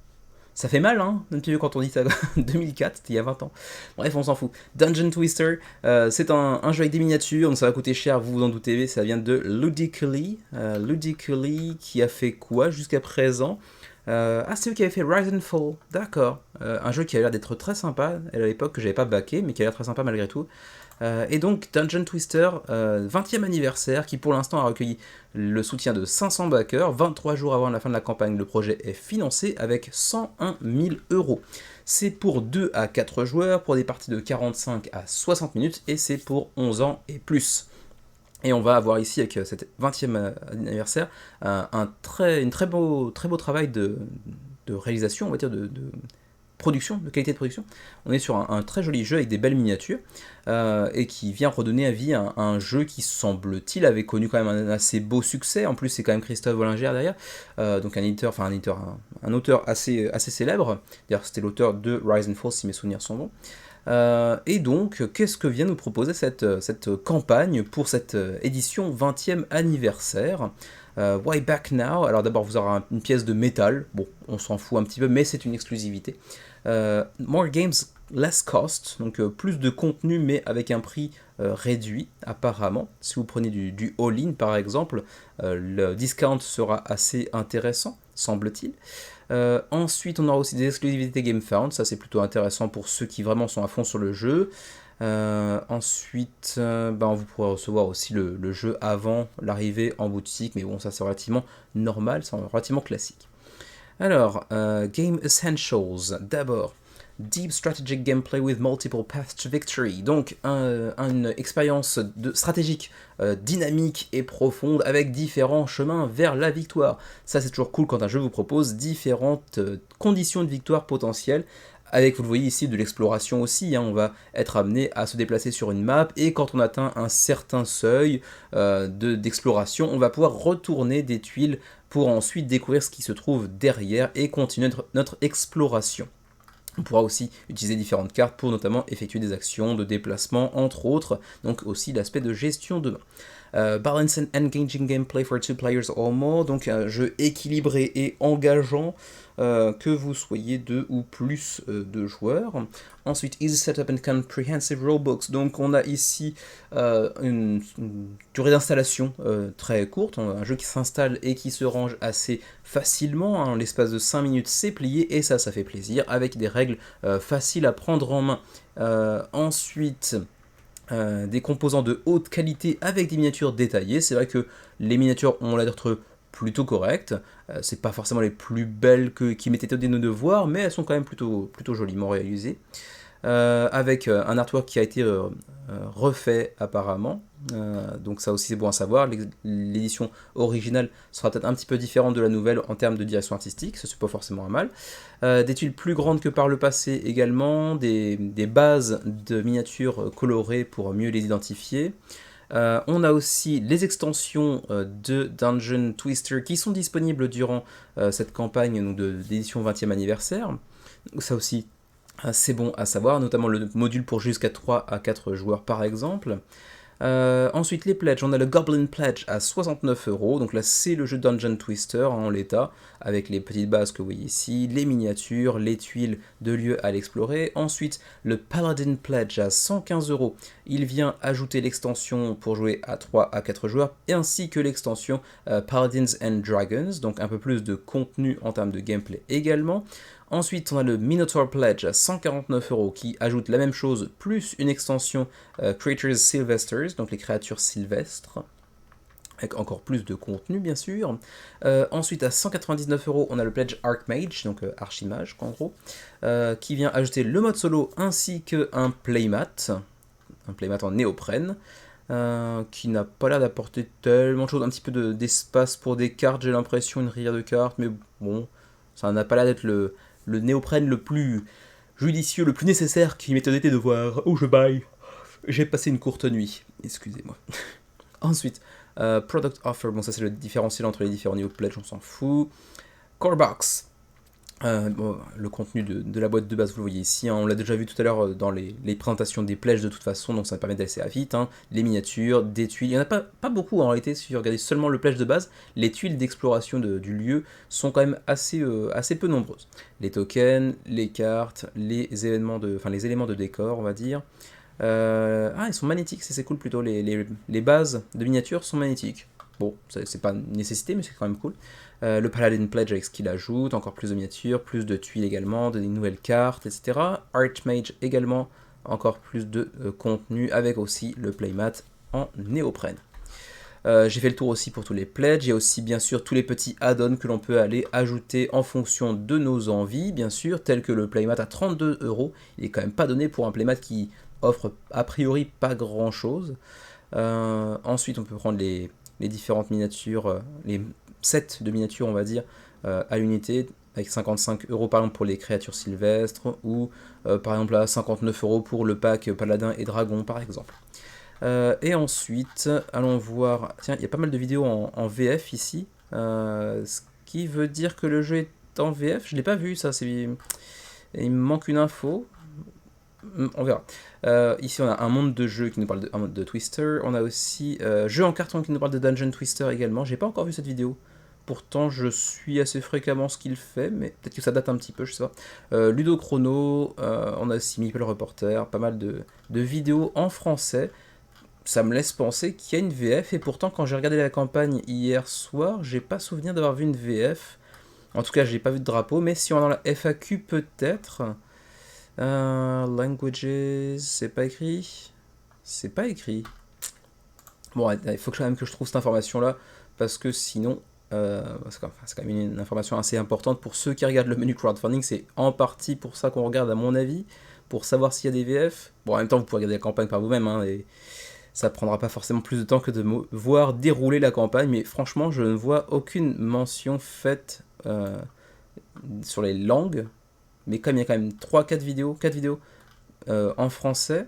Ça fait mal, hein, un petit peu quand on dit ça. 2004, c'était il y a 20 ans. Bref, on s'en fout. Dungeon Twister, c'est un jeu avec des miniatures, donc ça va coûter cher, vous vous en doutez, ça vient de Ludically. Ludically, qui a fait quoi jusqu'à présent? C'est eux qui avaient fait Rise and Fall, d'accord. Un jeu qui a l'air d'être très sympa, à l'époque que j'avais pas backé, mais qui a l'air très sympa malgré tout. Et donc Dungeon Twister, 20e anniversaire, qui pour l'instant a recueilli le soutien de 500 backers. 23 jours avant la fin de la campagne, le projet est financé avec 101 000 €. C'est pour 2 à 4 joueurs, pour des parties de 45 à 60 minutes, et c'est pour 11 ans et plus. Et on va avoir ici, avec cet 20e anniversaire, un très beau travail de réalisation, on va dire, de production, de qualité de production. On est sur un très joli jeu avec des belles miniatures, et qui vient redonner vie à un jeu qui, semble-t-il, avait connu quand même un assez beau succès. En plus, c'est quand même Christophe Bollinger derrière, donc un auteur assez célèbre. D'ailleurs, c'était l'auteur de Rise and Fall, si mes souvenirs sont bons. Et donc, qu'est-ce que vient nous proposer cette campagne pour cette édition 20e anniversaire? Why Back Now? Alors d'abord, vous aurez une pièce de métal. Bon, on s'en fout un petit peu, mais c'est une exclusivité. More Games, Less Cost. Donc plus de contenu, mais avec un prix réduit, apparemment. Si vous prenez du all-in, par exemple, le discount sera assez intéressant, semble-t-il. Ensuite, on aura aussi des exclusivités GameFound, ça c'est plutôt intéressant pour ceux qui vraiment sont à fond sur le jeu. Ensuite, vous pourrez recevoir aussi le jeu avant l'arrivée en boutique, mais bon, ça c'est relativement normal, c'est relativement classique. Alors, Game Essentials, d'abord. Deep Strategic Gameplay with Multiple Paths to Victory. Donc, une expérience stratégique dynamique et profonde avec différents chemins vers la victoire. Ça, c'est toujours cool quand un jeu vous propose différentes conditions de victoire potentielles. Avec, vous le voyez ici, de l'exploration aussi, hein. On va être amené à se déplacer sur une map, et quand on atteint un certain seuil d'exploration, on va pouvoir retourner des tuiles pour ensuite découvrir ce qui se trouve derrière et continuer notre exploration. On pourra aussi utiliser différentes cartes pour notamment effectuer des actions de déplacement, entre autres, donc aussi l'aspect de gestion de main. Balance and engaging gameplay for 2 players or more, donc un jeu équilibré et engageant, que vous soyez 2 ou plus de joueurs. Ensuite, easy setup and comprehensive rulebooks, donc on a ici une durée d'installation très courte, un jeu qui s'installe et qui se range assez facilement, hein. L'espace de 5 minutes c'est plié, et ça fait plaisir, avec des règles faciles à prendre en main. Ensuite, des composants de haute qualité avec des miniatures détaillées. C'est vrai que les miniatures ont l'air d'être plutôt correctes. C'est pas forcément les plus belles qui m'étaient étonné de voir, mais elles sont quand même plutôt joliment réalisées. Avec un artwork qui a été refait apparemment. Donc ça aussi c'est bon à savoir. L'édition originale sera peut-être un petit peu différente de la nouvelle en termes de direction artistique, ça c'est pas forcément un mal. Des tuiles plus grandes que par le passé également, des bases de miniatures colorées pour mieux les identifier. On a aussi les extensions de Dungeon Twister qui sont disponibles durant cette campagne d'édition 20e anniversaire. Ça aussi, c'est bon à savoir, notamment le module pour jusqu'à 3 à 4 joueurs par exemple. Ensuite, les pledges, on a le Goblin Pledge à 69€, donc là c'est le jeu Dungeon Twister en l'état, avec les petites bases que vous voyez ici, les miniatures, les tuiles de lieux à l'explorer. Ensuite, le Paladin Pledge à 115€, il vient ajouter l'extension pour jouer à 3 à 4 joueurs, ainsi que l'extension Paladins and Dragons, donc un peu plus de contenu en termes de gameplay également. Ensuite, on a le Minotaur Pledge à 149€ qui ajoute la même chose, plus une extension Creatures Sylvesters, donc les créatures sylvestres, avec encore plus de contenu bien sûr. Ensuite, à 199€, on a le Pledge Archmage, donc Archimage en gros, qui vient ajouter le mode solo ainsi qu'un playmat en néoprène. Qui n'a pas l'air d'apporter tellement de choses, un petit peu d'espace pour des cartes, j'ai l'impression, une rivière de cartes, mais bon, ça n'a pas l'air d'être le néoprène le plus judicieux, le plus nécessaire qui m'est honnêteté de voir. Oh, je baille. J'ai passé une courte nuit, excusez-moi. Ensuite, Product Offer, bon ça c'est le différentiel entre les différents niveaux de pledge, on s'en fout. Core Box, bon, le contenu de la boîte de base, vous le voyez ici, hein, on l'a déjà vu tout à l'heure dans les présentations des pledges de toute façon, donc ça me permet d'aller assez vite. Hein. Les miniatures, des tuiles, il n'y en a pas beaucoup en réalité, si vous regardez seulement le pledge de base, les tuiles d'exploration du lieu sont quand même assez peu nombreuses. Les tokens, les cartes, les éléments de décor, on va dire. Ils sont magnétiques, c'est cool plutôt, les bases de miniatures sont magnétiques. Bon, c'est pas une nécessité, mais c'est quand même cool. Le Paladin Pledge avec ce qu'il ajoute, encore plus de miniatures, plus de tuiles également, des nouvelles cartes, etc. Archmage également, encore plus de contenu, avec aussi le playmat en néoprène. J'ai fait le tour aussi pour tous les pledges, il y a aussi bien sûr tous les petits add-ons que l'on peut aller ajouter en fonction de nos envies, bien sûr, tel que le playmat à 32€, il est quand même pas donné pour un playmat qui offre a priori pas grand chose. Ensuite on peut prendre les différentes miniatures, les sets de miniatures on va dire, à l'unité, avec 55€ par exemple pour les créatures sylvestres, ou par exemple à 59€ pour le pack paladin et dragon par exemple. Et ensuite, allons voir, tiens, il y a pas mal de vidéos en VF ici, ce qui veut dire que le jeu est en VF, je l'ai pas vu ça, il me manque une info. On verra. Ici on a un monde de jeu qui nous parle de Twister, on a aussi jeu en carton qui nous parle de Dungeon Twister également, j'ai pas encore vu cette vidéo, pourtant je suis assez fréquemment ce qu'il fait, mais peut-être que ça date un petit peu, je sais pas. Ludo Chrono, on a aussi Meeple Reporter, pas mal de vidéos en français, ça me laisse penser qu'il y a une VF, et pourtant quand j'ai regardé la campagne hier soir, j'ai pas souvenir d'avoir vu une VF, en tout cas j'ai pas vu de drapeau, mais si on est dans la FAQ peut-être... languages, c'est pas écrit. C'est pas écrit. Bon, il faut quand même que je trouve cette information-là, parce que sinon, c'est quand même une information assez importante pour ceux qui regardent le menu crowdfunding. C'est en partie pour ça qu'on regarde, à mon avis, pour savoir s'il y a des VF. Bon, en même temps, vous pouvez regarder la campagne par vous-même, hein, et ça prendra pas forcément plus de temps que de voir dérouler la campagne, mais franchement, je ne vois aucune mention faite sur les langues. Mais comme il y a quand même 4 vidéos en français,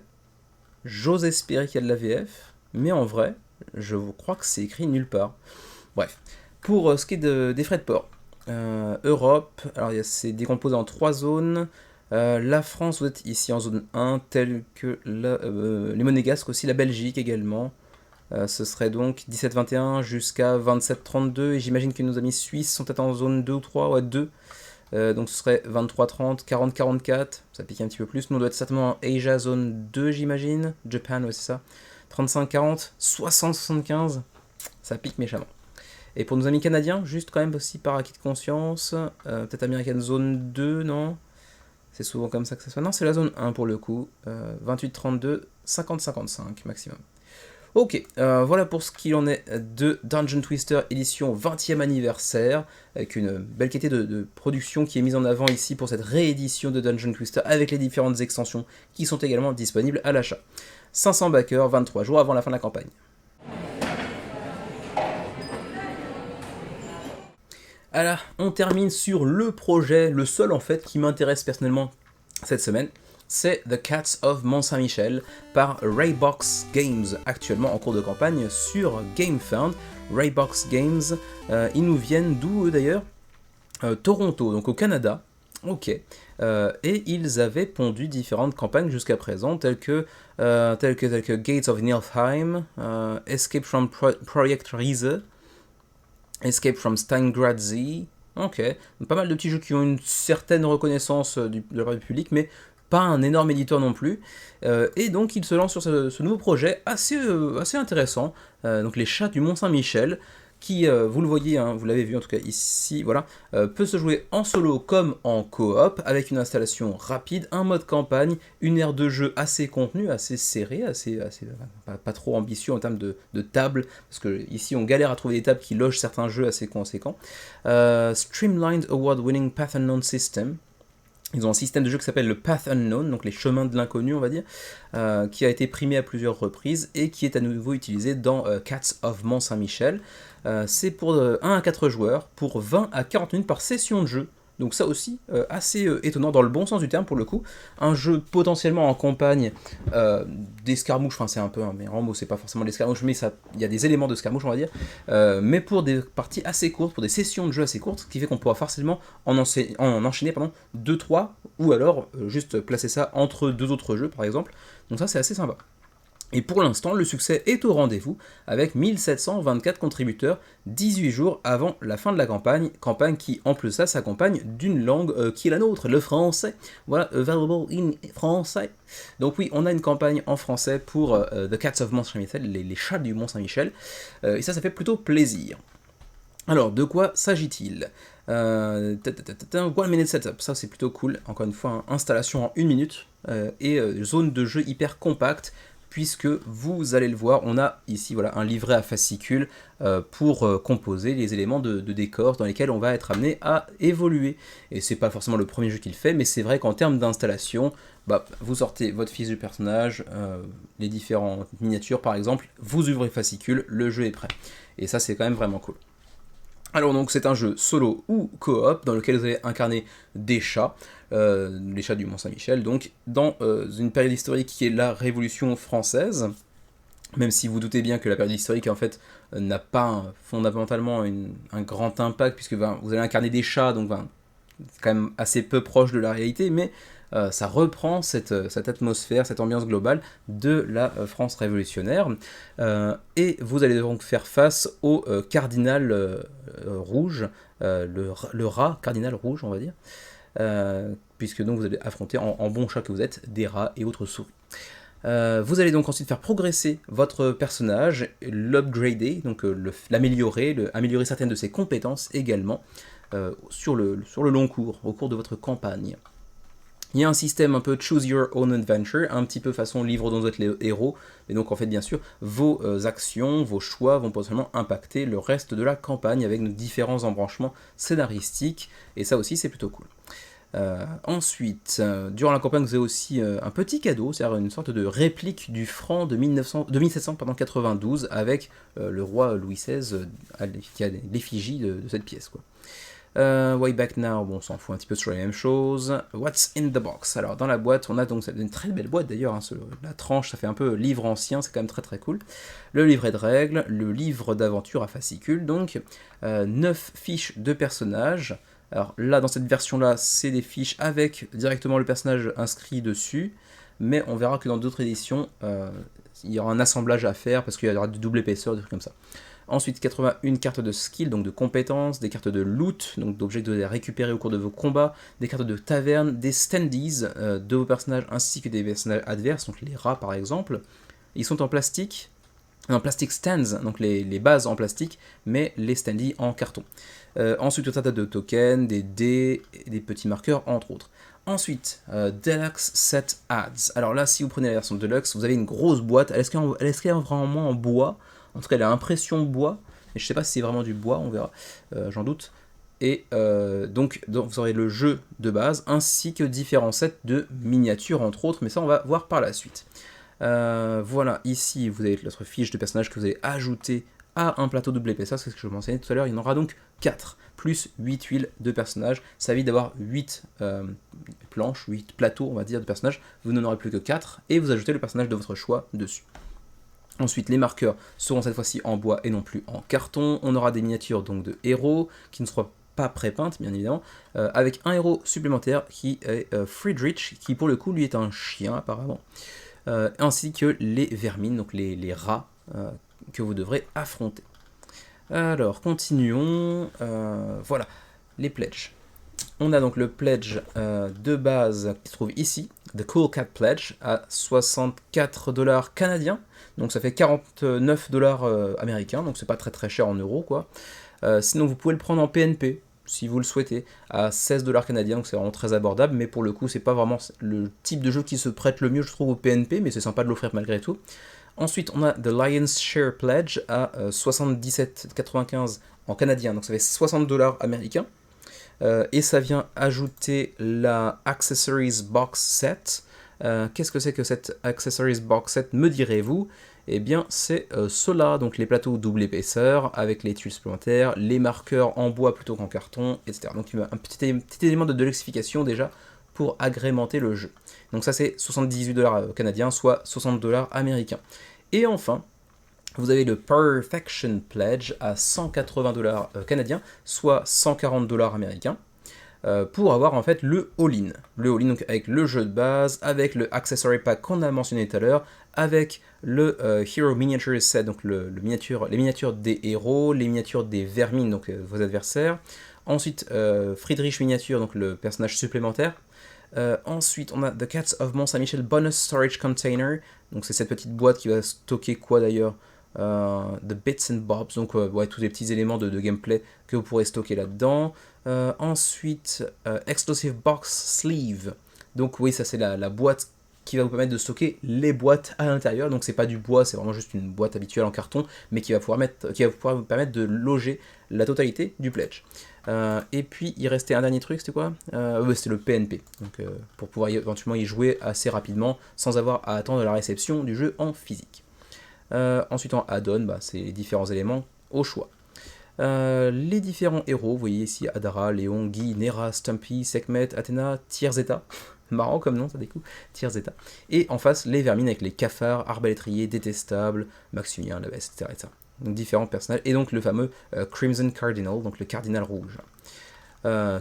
j'ose espérer qu'il y a de la VF, mais en vrai, je crois que c'est écrit nulle part. Bref, pour ce qui est des frais de port, Europe, alors c'est décomposé en 3 zones, La France, vous êtes ici en zone 1, telle que les Monégasques aussi, la Belgique également. Ce serait donc 17-21 jusqu'à 27-32, et j'imagine que nos amis suisses sont peut-être en zone 2 ou 3, ouais 2. Donc ce serait 23-30, 40-44, ça pique un petit peu plus. Nous on doit être certainement en Asia zone 2 j'imagine, Japan ouais c'est ça. 35-40, 60-75, ça pique méchamment. Et pour nos amis canadiens, juste quand même aussi par acquis de conscience, peut-être American zone 2, non? C'est souvent comme ça que ça se fait. Non, c'est la zone 1 pour le coup. 28-32, 50-55 maximum. Ok, voilà pour ce qu'il en est de Dungeon Twister édition 20e anniversaire, avec une belle qualité de production qui est mise en avant ici pour cette réédition de Dungeon Twister avec les différentes extensions qui sont également disponibles à l'achat. 500 backers, 23 jours avant la fin de la campagne. Alors, on termine sur le projet, le seul en fait qui m'intéresse personnellement cette semaine, c'est The Cats of Mont-Saint-Michel par Raybox Games, actuellement en cours de campagne sur GameFound. Raybox Games, ils nous viennent d'où d'ailleurs Toronto, donc au Canada. Ok. Et ils avaient pondu différentes campagnes jusqu'à présent, telles que Gates of Nilfheim, Escape from Project Riese, Escape from Steingradzy. Ok, pas mal de petits jeux qui ont une certaine reconnaissance de la part du public, mais pas un énorme éditeur non plus. Et donc il se lance sur ce nouveau projet assez intéressant, donc les Chats du Mont-Saint-Michel, qui, vous le voyez, hein, vous l'avez vu en tout cas ici, voilà, peut se jouer en solo comme en coop, avec une installation rapide, un mode campagne, une aire de jeu assez contenue, assez serrée, pas trop ambitieux en termes de tables, parce que ici on galère à trouver des tables qui logent certains jeux assez conséquents. Streamlined Award-winning Path Unknown System. Ils ont un système de jeu qui s'appelle le Path Unknown, donc les chemins de l'inconnu, on va dire, qui a été primé à plusieurs reprises et qui est à nouveau utilisé dans Cats of Mont-Saint-Michel. C'est pour 1 à 4 joueurs, pour 20 à 40 minutes par session de jeu. Donc ça aussi, assez étonnant dans le bon sens du terme pour le coup. Un jeu potentiellement en campagne d'escarmouche, enfin c'est un peu, mais Rambo c'est pas forcément l'escarmouche, mais il y a des éléments d'escarmouche on va dire, mais pour des parties assez courtes, pour des sessions de jeu assez courtes, ce qui fait qu'on pourra facilement en enchaîner 2-3, ou alors juste placer ça entre deux autres jeux par exemple. Donc ça c'est assez sympa. Et pour l'instant, le succès est au rendez-vous, avec 1724 contributeurs 18 jours avant la fin de la campagne qui, en plus de ça, s'accompagne d'une langue qui est la nôtre, le français. Voilà, available in français. Donc oui, on a une campagne en français pour The Cats of Mont-Saint-Michel, les chats du Mont-Saint-Michel, et ça fait plutôt plaisir. Alors, de quoi s'agit-il? One minute setup, ça c'est plutôt cool, encore une fois, hein, installation en 1 minute, et zone de jeu hyper compacte, puisque vous allez le voir, on a ici voilà, un livret à fascicules pour composer les éléments de décor dans lesquels on va être amené à évoluer. Et c'est pas forcément le premier jeu qu'il fait, mais c'est vrai qu'en termes d'installation, vous sortez votre fiche du personnage, les différentes miniatures par exemple, vous ouvrez fascicule, le jeu est prêt. Et ça c'est quand même vraiment cool. Alors donc c'est un jeu solo ou coop dans lequel vous allez incarner des chats, les chats du Mont-Saint-Michel, donc dans une période historique qui est la Révolution française, même si vous doutez bien que la période historique en fait n'a pas fondamentalement un grand impact, puisque vous allez incarner des chats, donc c'est quand même assez peu proche de la réalité, mais ça reprend cette atmosphère, cette ambiance globale de la France révolutionnaire. Et vous allez donc faire face au cardinal rouge, le rat cardinal rouge, on va dire, puisque donc vous allez affronter en bon chat que vous êtes des rats et autres souris. Vous allez donc ensuite faire progresser votre personnage, l'upgrader, donc l'améliorer, améliorer certaines de ses compétences également sur le long cours, au cours de votre campagne. Il y a un système un peu choose your own adventure, un petit peu façon livre dont vous êtes les héros, et donc en fait bien sûr vos actions, vos choix vont potentiellement impacter le reste de la campagne avec nos différents embranchements scénaristiques, et ça aussi c'est plutôt cool. Ensuite, durant la campagne, vous avez aussi un petit cadeau, c'est-à-dire une sorte de réplique du franc de 1792 avec le roi Louis XVI qui a l'effigie de cette pièce, quoi. Way Back Now, bon, on s'en fout un petit peu sur la même chose. What's in the box? Alors, dans la boîte, on a donc une très belle boîte d'ailleurs, hein, la tranche, ça fait un peu livre ancien, c'est quand même très très cool. Le livret de règles, le livre d'aventure à fascicules, donc 9 fiches de personnages, Alors là, dans cette version-là, c'est des fiches avec directement le personnage inscrit dessus, mais on verra que dans d'autres éditions, il y aura un assemblage à faire parce qu'il y aura de double épaisseur, des trucs comme ça. Ensuite, 81 cartes de skill, donc de compétences, des cartes de loot, donc d'objets que vous allez récupérer au cours de vos combats, des cartes de taverne, des standees de vos personnages ainsi que des personnages adverses, donc les rats par exemple. Ils sont en plastique stands, donc les bases en plastique, mais les standees en carton. Ensuite, tout un tas de tokens, des dés, des petits marqueurs, entre autres. Ensuite, Deluxe Set Ads. Alors là, si vous prenez la version Deluxe, vous avez une grosse boîte. Elle est vraiment en bois. En tout cas, elle a impression bois. Et je ne sais pas si c'est vraiment du bois, on verra. J'en doute. Et donc, vous aurez le jeu de base, ainsi que différents sets de miniatures, entre autres. Mais ça, on va voir par la suite. Voilà, ici, vous avez notre fiche de personnage que vous allez ajouter à un plateau double épaisseur, c'est ce que je mentionnais tout à l'heure, il y en aura donc 4, plus 8 huiles de personnages, ça évite d'avoir 8 planches, 8 plateaux, on va dire, de personnages, vous n'en aurez plus que 4, et vous ajoutez le personnage de votre choix dessus. Ensuite, les marqueurs seront cette fois-ci en bois et non plus en carton, on aura des miniatures donc de héros, qui ne seront pas pré-peintes, bien évidemment, avec un héros supplémentaire qui est Friedrich, qui pour le coup, lui est un chien apparemment, ainsi que les vermines, donc les rats, que vous devrez affronter. Alors, continuons. Voilà, les pledges. On a donc le pledge de base qui se trouve ici, The Cool Cat Pledge, à 64 $ canadiens. Donc ça fait 49 $ américains, donc c'est pas très cher en euros, quoi. Sinon, vous pouvez le prendre en PNP, si vous le souhaitez, à 16 $ canadiens, donc c'est vraiment très abordable, mais pour le coup, c'est pas vraiment le type de jeu qui se prête le mieux, je trouve, au PNP, mais c'est sympa de l'offrir malgré tout. Ensuite, on a The Lion's Share Pledge à 77,95 en canadien, donc ça fait 60 $ américains. Et ça vient ajouter la Accessories Box Set. Qu'est-ce que c'est que cette Accessories Box Set, me direz-vous? Eh bien, c'est cela, donc les plateaux double épaisseur avec les tuiles supplémentaires, les marqueurs en bois plutôt qu'en carton, etc. Donc, il y a un petit élément de deluxification déjà pour agrémenter le jeu. Donc ça c'est 78 $ canadiens, soit 60 $ américains. Et enfin, vous avez le Perfection Pledge à 180 $ canadiens, soit 140 $ américains, pour avoir en fait le all-in. Le all-in donc avec le jeu de base, avec le Accessory Pack qu'on a mentionné tout à l'heure, avec le Hero Miniatures Set, donc les miniatures des héros, les miniatures des vermines, donc vos adversaires. Ensuite, Friedrich Miniature, donc le personnage supplémentaire. Ensuite, on a The Cats of Mont-Saint-Michel Bonus Storage Container. Donc, c'est cette petite boîte qui va stocker quoi d'ailleurs? The Bits and Bobs, donc ouais, tous les petits éléments de gameplay que vous pourrez stocker là-dedans. Ensuite, Exclusive Box Sleeve. Donc, oui, ça c'est la boîte qui va vous permettre de stocker les boîtes à l'intérieur. Donc, c'est pas du bois, c'est vraiment juste une boîte habituelle en carton, mais qui va pouvoir vous permettre de loger la totalité du pledge. Et puis il restait un dernier truc, c'était quoi? C'était le PNP, donc pour pouvoir éventuellement y jouer assez rapidement sans avoir à attendre la réception du jeu en physique. Ensuite en add-on, c'est les différents éléments au choix. Les différents héros, vous voyez ici Adara, Léon, Guy, Nera, Stumpy, Sekhmet, Athéna, Tierzeta. Marrant comme nom, ça découvre, Tierzeta. Et en face, les vermines avec les cafards, arbalétriers, détestables, Maximilien, la Bête, etc. Donc différents personnages. Et donc le fameux Crimson Cardinal, donc le cardinal rouge.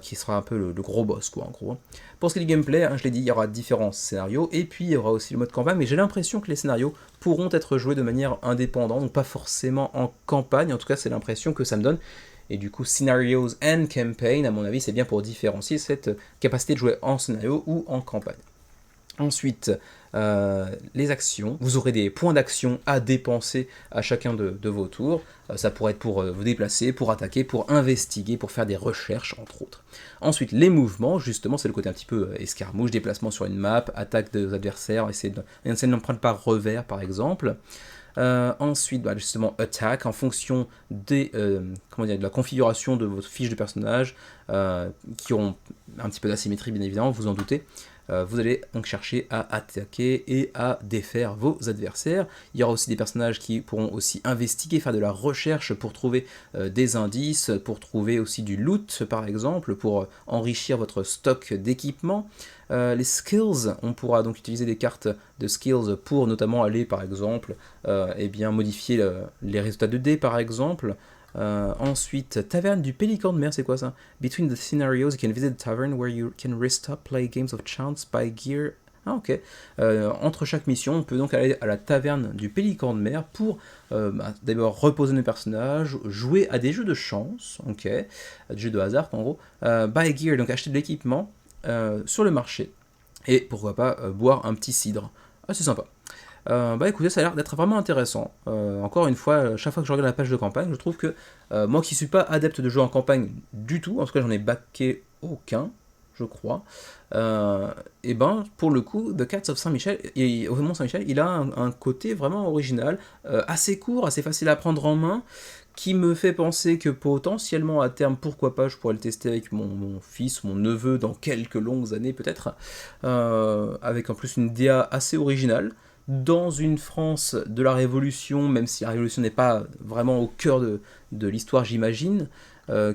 Qui sera un peu le gros boss, quoi, en gros. Pour ce qui est du gameplay, je l'ai dit, il y aura différents scénarios, et puis il y aura aussi le mode campagne, mais j'ai l'impression que les scénarios pourront être joués de manière indépendante, donc pas forcément en campagne, en tout cas c'est l'impression que ça me donne. Et du coup, Scenarios and Campaign, à mon avis, c'est bien pour différencier cette capacité de jouer en scénario ou en campagne. Ensuite, les actions. Vous aurez des points d'action à dépenser à chacun de vos tours. Ça pourrait être pour vous déplacer, pour attaquer, pour investiguer, pour faire des recherches, entre autres. Ensuite, les mouvements, justement, c'est le côté un petit peu escarmouche, déplacement sur une map, attaque des adversaires, essayer d'en prendre par revers, par exemple. Ensuite, justement, attack en fonction de la configuration de votre fiche de personnage, qui ont un petit peu d'asymétrie, bien évidemment, vous en doutez. Vous allez donc chercher à attaquer et à défaire vos adversaires. Il y aura aussi des personnages qui pourront aussi investiguer, faire de la recherche pour trouver des indices, pour trouver aussi du loot par exemple, pour enrichir votre stock d'équipement. Les skills, on pourra donc utiliser des cartes de skills pour notamment aller par exemple modifier les résultats de dés par exemple. Ensuite, Taverne du Pélican de mer, c'est quoi ça? Between the scenarios, you can visit a tavern where you can restop, play games of chance, buy gear. Ah ok. Entre chaque mission, on peut donc aller à la taverne du Pélican de mer pour d'abord reposer nos personnages, jouer à des jeux de chance, ok, des jeux de hasard en gros, buy gear, donc acheter de l'équipement sur le marché, et pourquoi pas boire un petit cidre. Ah, c'est sympa. Bah écoutez, ça a l'air d'être vraiment intéressant. Encore une fois, chaque fois que je regarde la page de campagne, je trouve que moi qui suis pas adepte de jeux en campagne du tout, en tout cas j'en ai backé aucun, je crois, et ben pour le coup, The Cats of Saint-Michel, au Mont-Saint-Michel, il a un côté vraiment original, assez court, assez facile à prendre en main, qui me fait penser que potentiellement à terme, pourquoi pas, je pourrais le tester avec mon fils, mon neveu dans quelques longues années peut-être, avec en plus une DA assez originale, dans une France de la Révolution, même si la Révolution n'est pas vraiment au cœur de l'histoire j'imagine,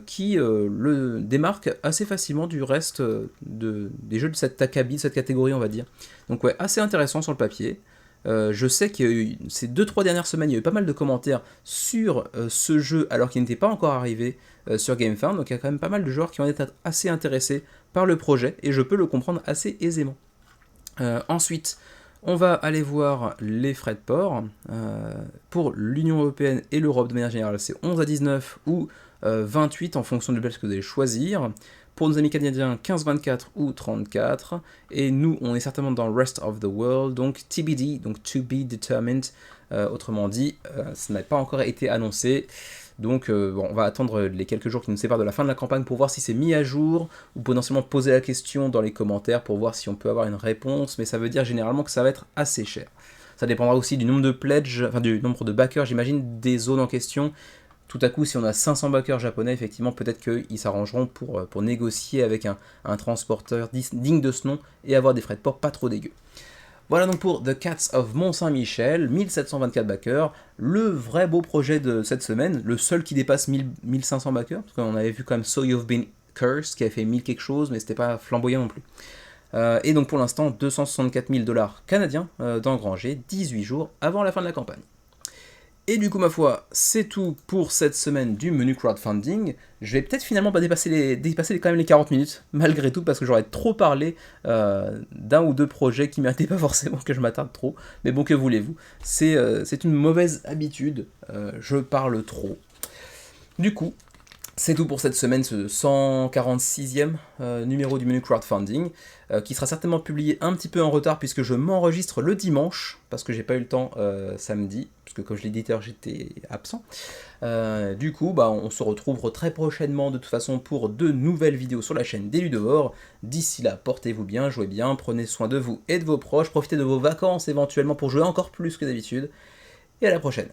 qui le démarque assez facilement du reste des jeux de cet acabit, de cette catégorie on va dire. Donc ouais, assez intéressant sur le papier. Je sais que ces 2-3 dernières semaines, il y a eu pas mal de commentaires sur ce jeu alors qu'il n'était pas encore arrivé sur GameFound, donc il y a quand même pas mal de joueurs qui ont été assez intéressés par le projet, et je peux le comprendre assez aisément. Ensuite, on va aller voir les frais de port. Pour l'Union Européenne et l'Europe de manière générale, c'est 11 à 19 ou 28 en fonction du bled que vous allez choisir. Pour nos amis canadiens, 15-24 ou 34. Et nous, on est certainement dans Rest of the World, donc TBD, donc To Be Determined. Autrement dit, ça n'a pas encore été annoncé. Donc bon, on va attendre les quelques jours qui nous séparent de la fin de la campagne pour voir si c'est mis à jour, ou potentiellement poser la question dans les commentaires pour voir si on peut avoir une réponse, mais ça veut dire généralement que ça va être assez cher. Ça dépendra aussi du nombre de pledges, enfin du nombre de backers, j'imagine, des zones en question. Tout à coup, si on a 500 backers japonais, effectivement, peut-être qu'ils s'arrangeront pour négocier avec un transporteur digne de ce nom et avoir des frais de port pas trop dégueux. Voilà donc pour The Cats of Mont-Saint-Michel, 1724 backers, le vrai beau projet de cette semaine, le seul qui dépasse 1500 backers, parce qu'on avait vu quand même So You've Been Cursed qui avait fait 1000 quelque chose, mais c'était pas flamboyant non plus. Et donc pour l'instant, 264 000 $ canadiens d'engranger 18 jours avant la fin de la campagne. Et du coup, ma foi, c'est tout pour cette semaine du menu crowdfunding. Je vais peut-être finalement pas dépasser quand même les 40 minutes, malgré tout, parce que j'aurais trop parlé d'un ou deux projets qui méritaient pas forcément que je m'attarde trop. Mais bon, que voulez-vous, c'est une mauvaise habitude, je parle trop. Du coup, c'est tout pour cette semaine, ce 146e numéro du menu crowdfunding, qui sera certainement publié un petit peu en retard puisque je m'enregistre le dimanche, parce que j'ai pas eu le temps samedi, puisque comme je l'ai dit, j'étais absent. Du coup, on se retrouve très prochainement de toute façon pour de nouvelles vidéos sur la chaîne des Ludovores. D'ici là, portez-vous bien, jouez bien, prenez soin de vous et de vos proches, profitez de vos vacances éventuellement pour jouer encore plus que d'habitude, et à la prochaine.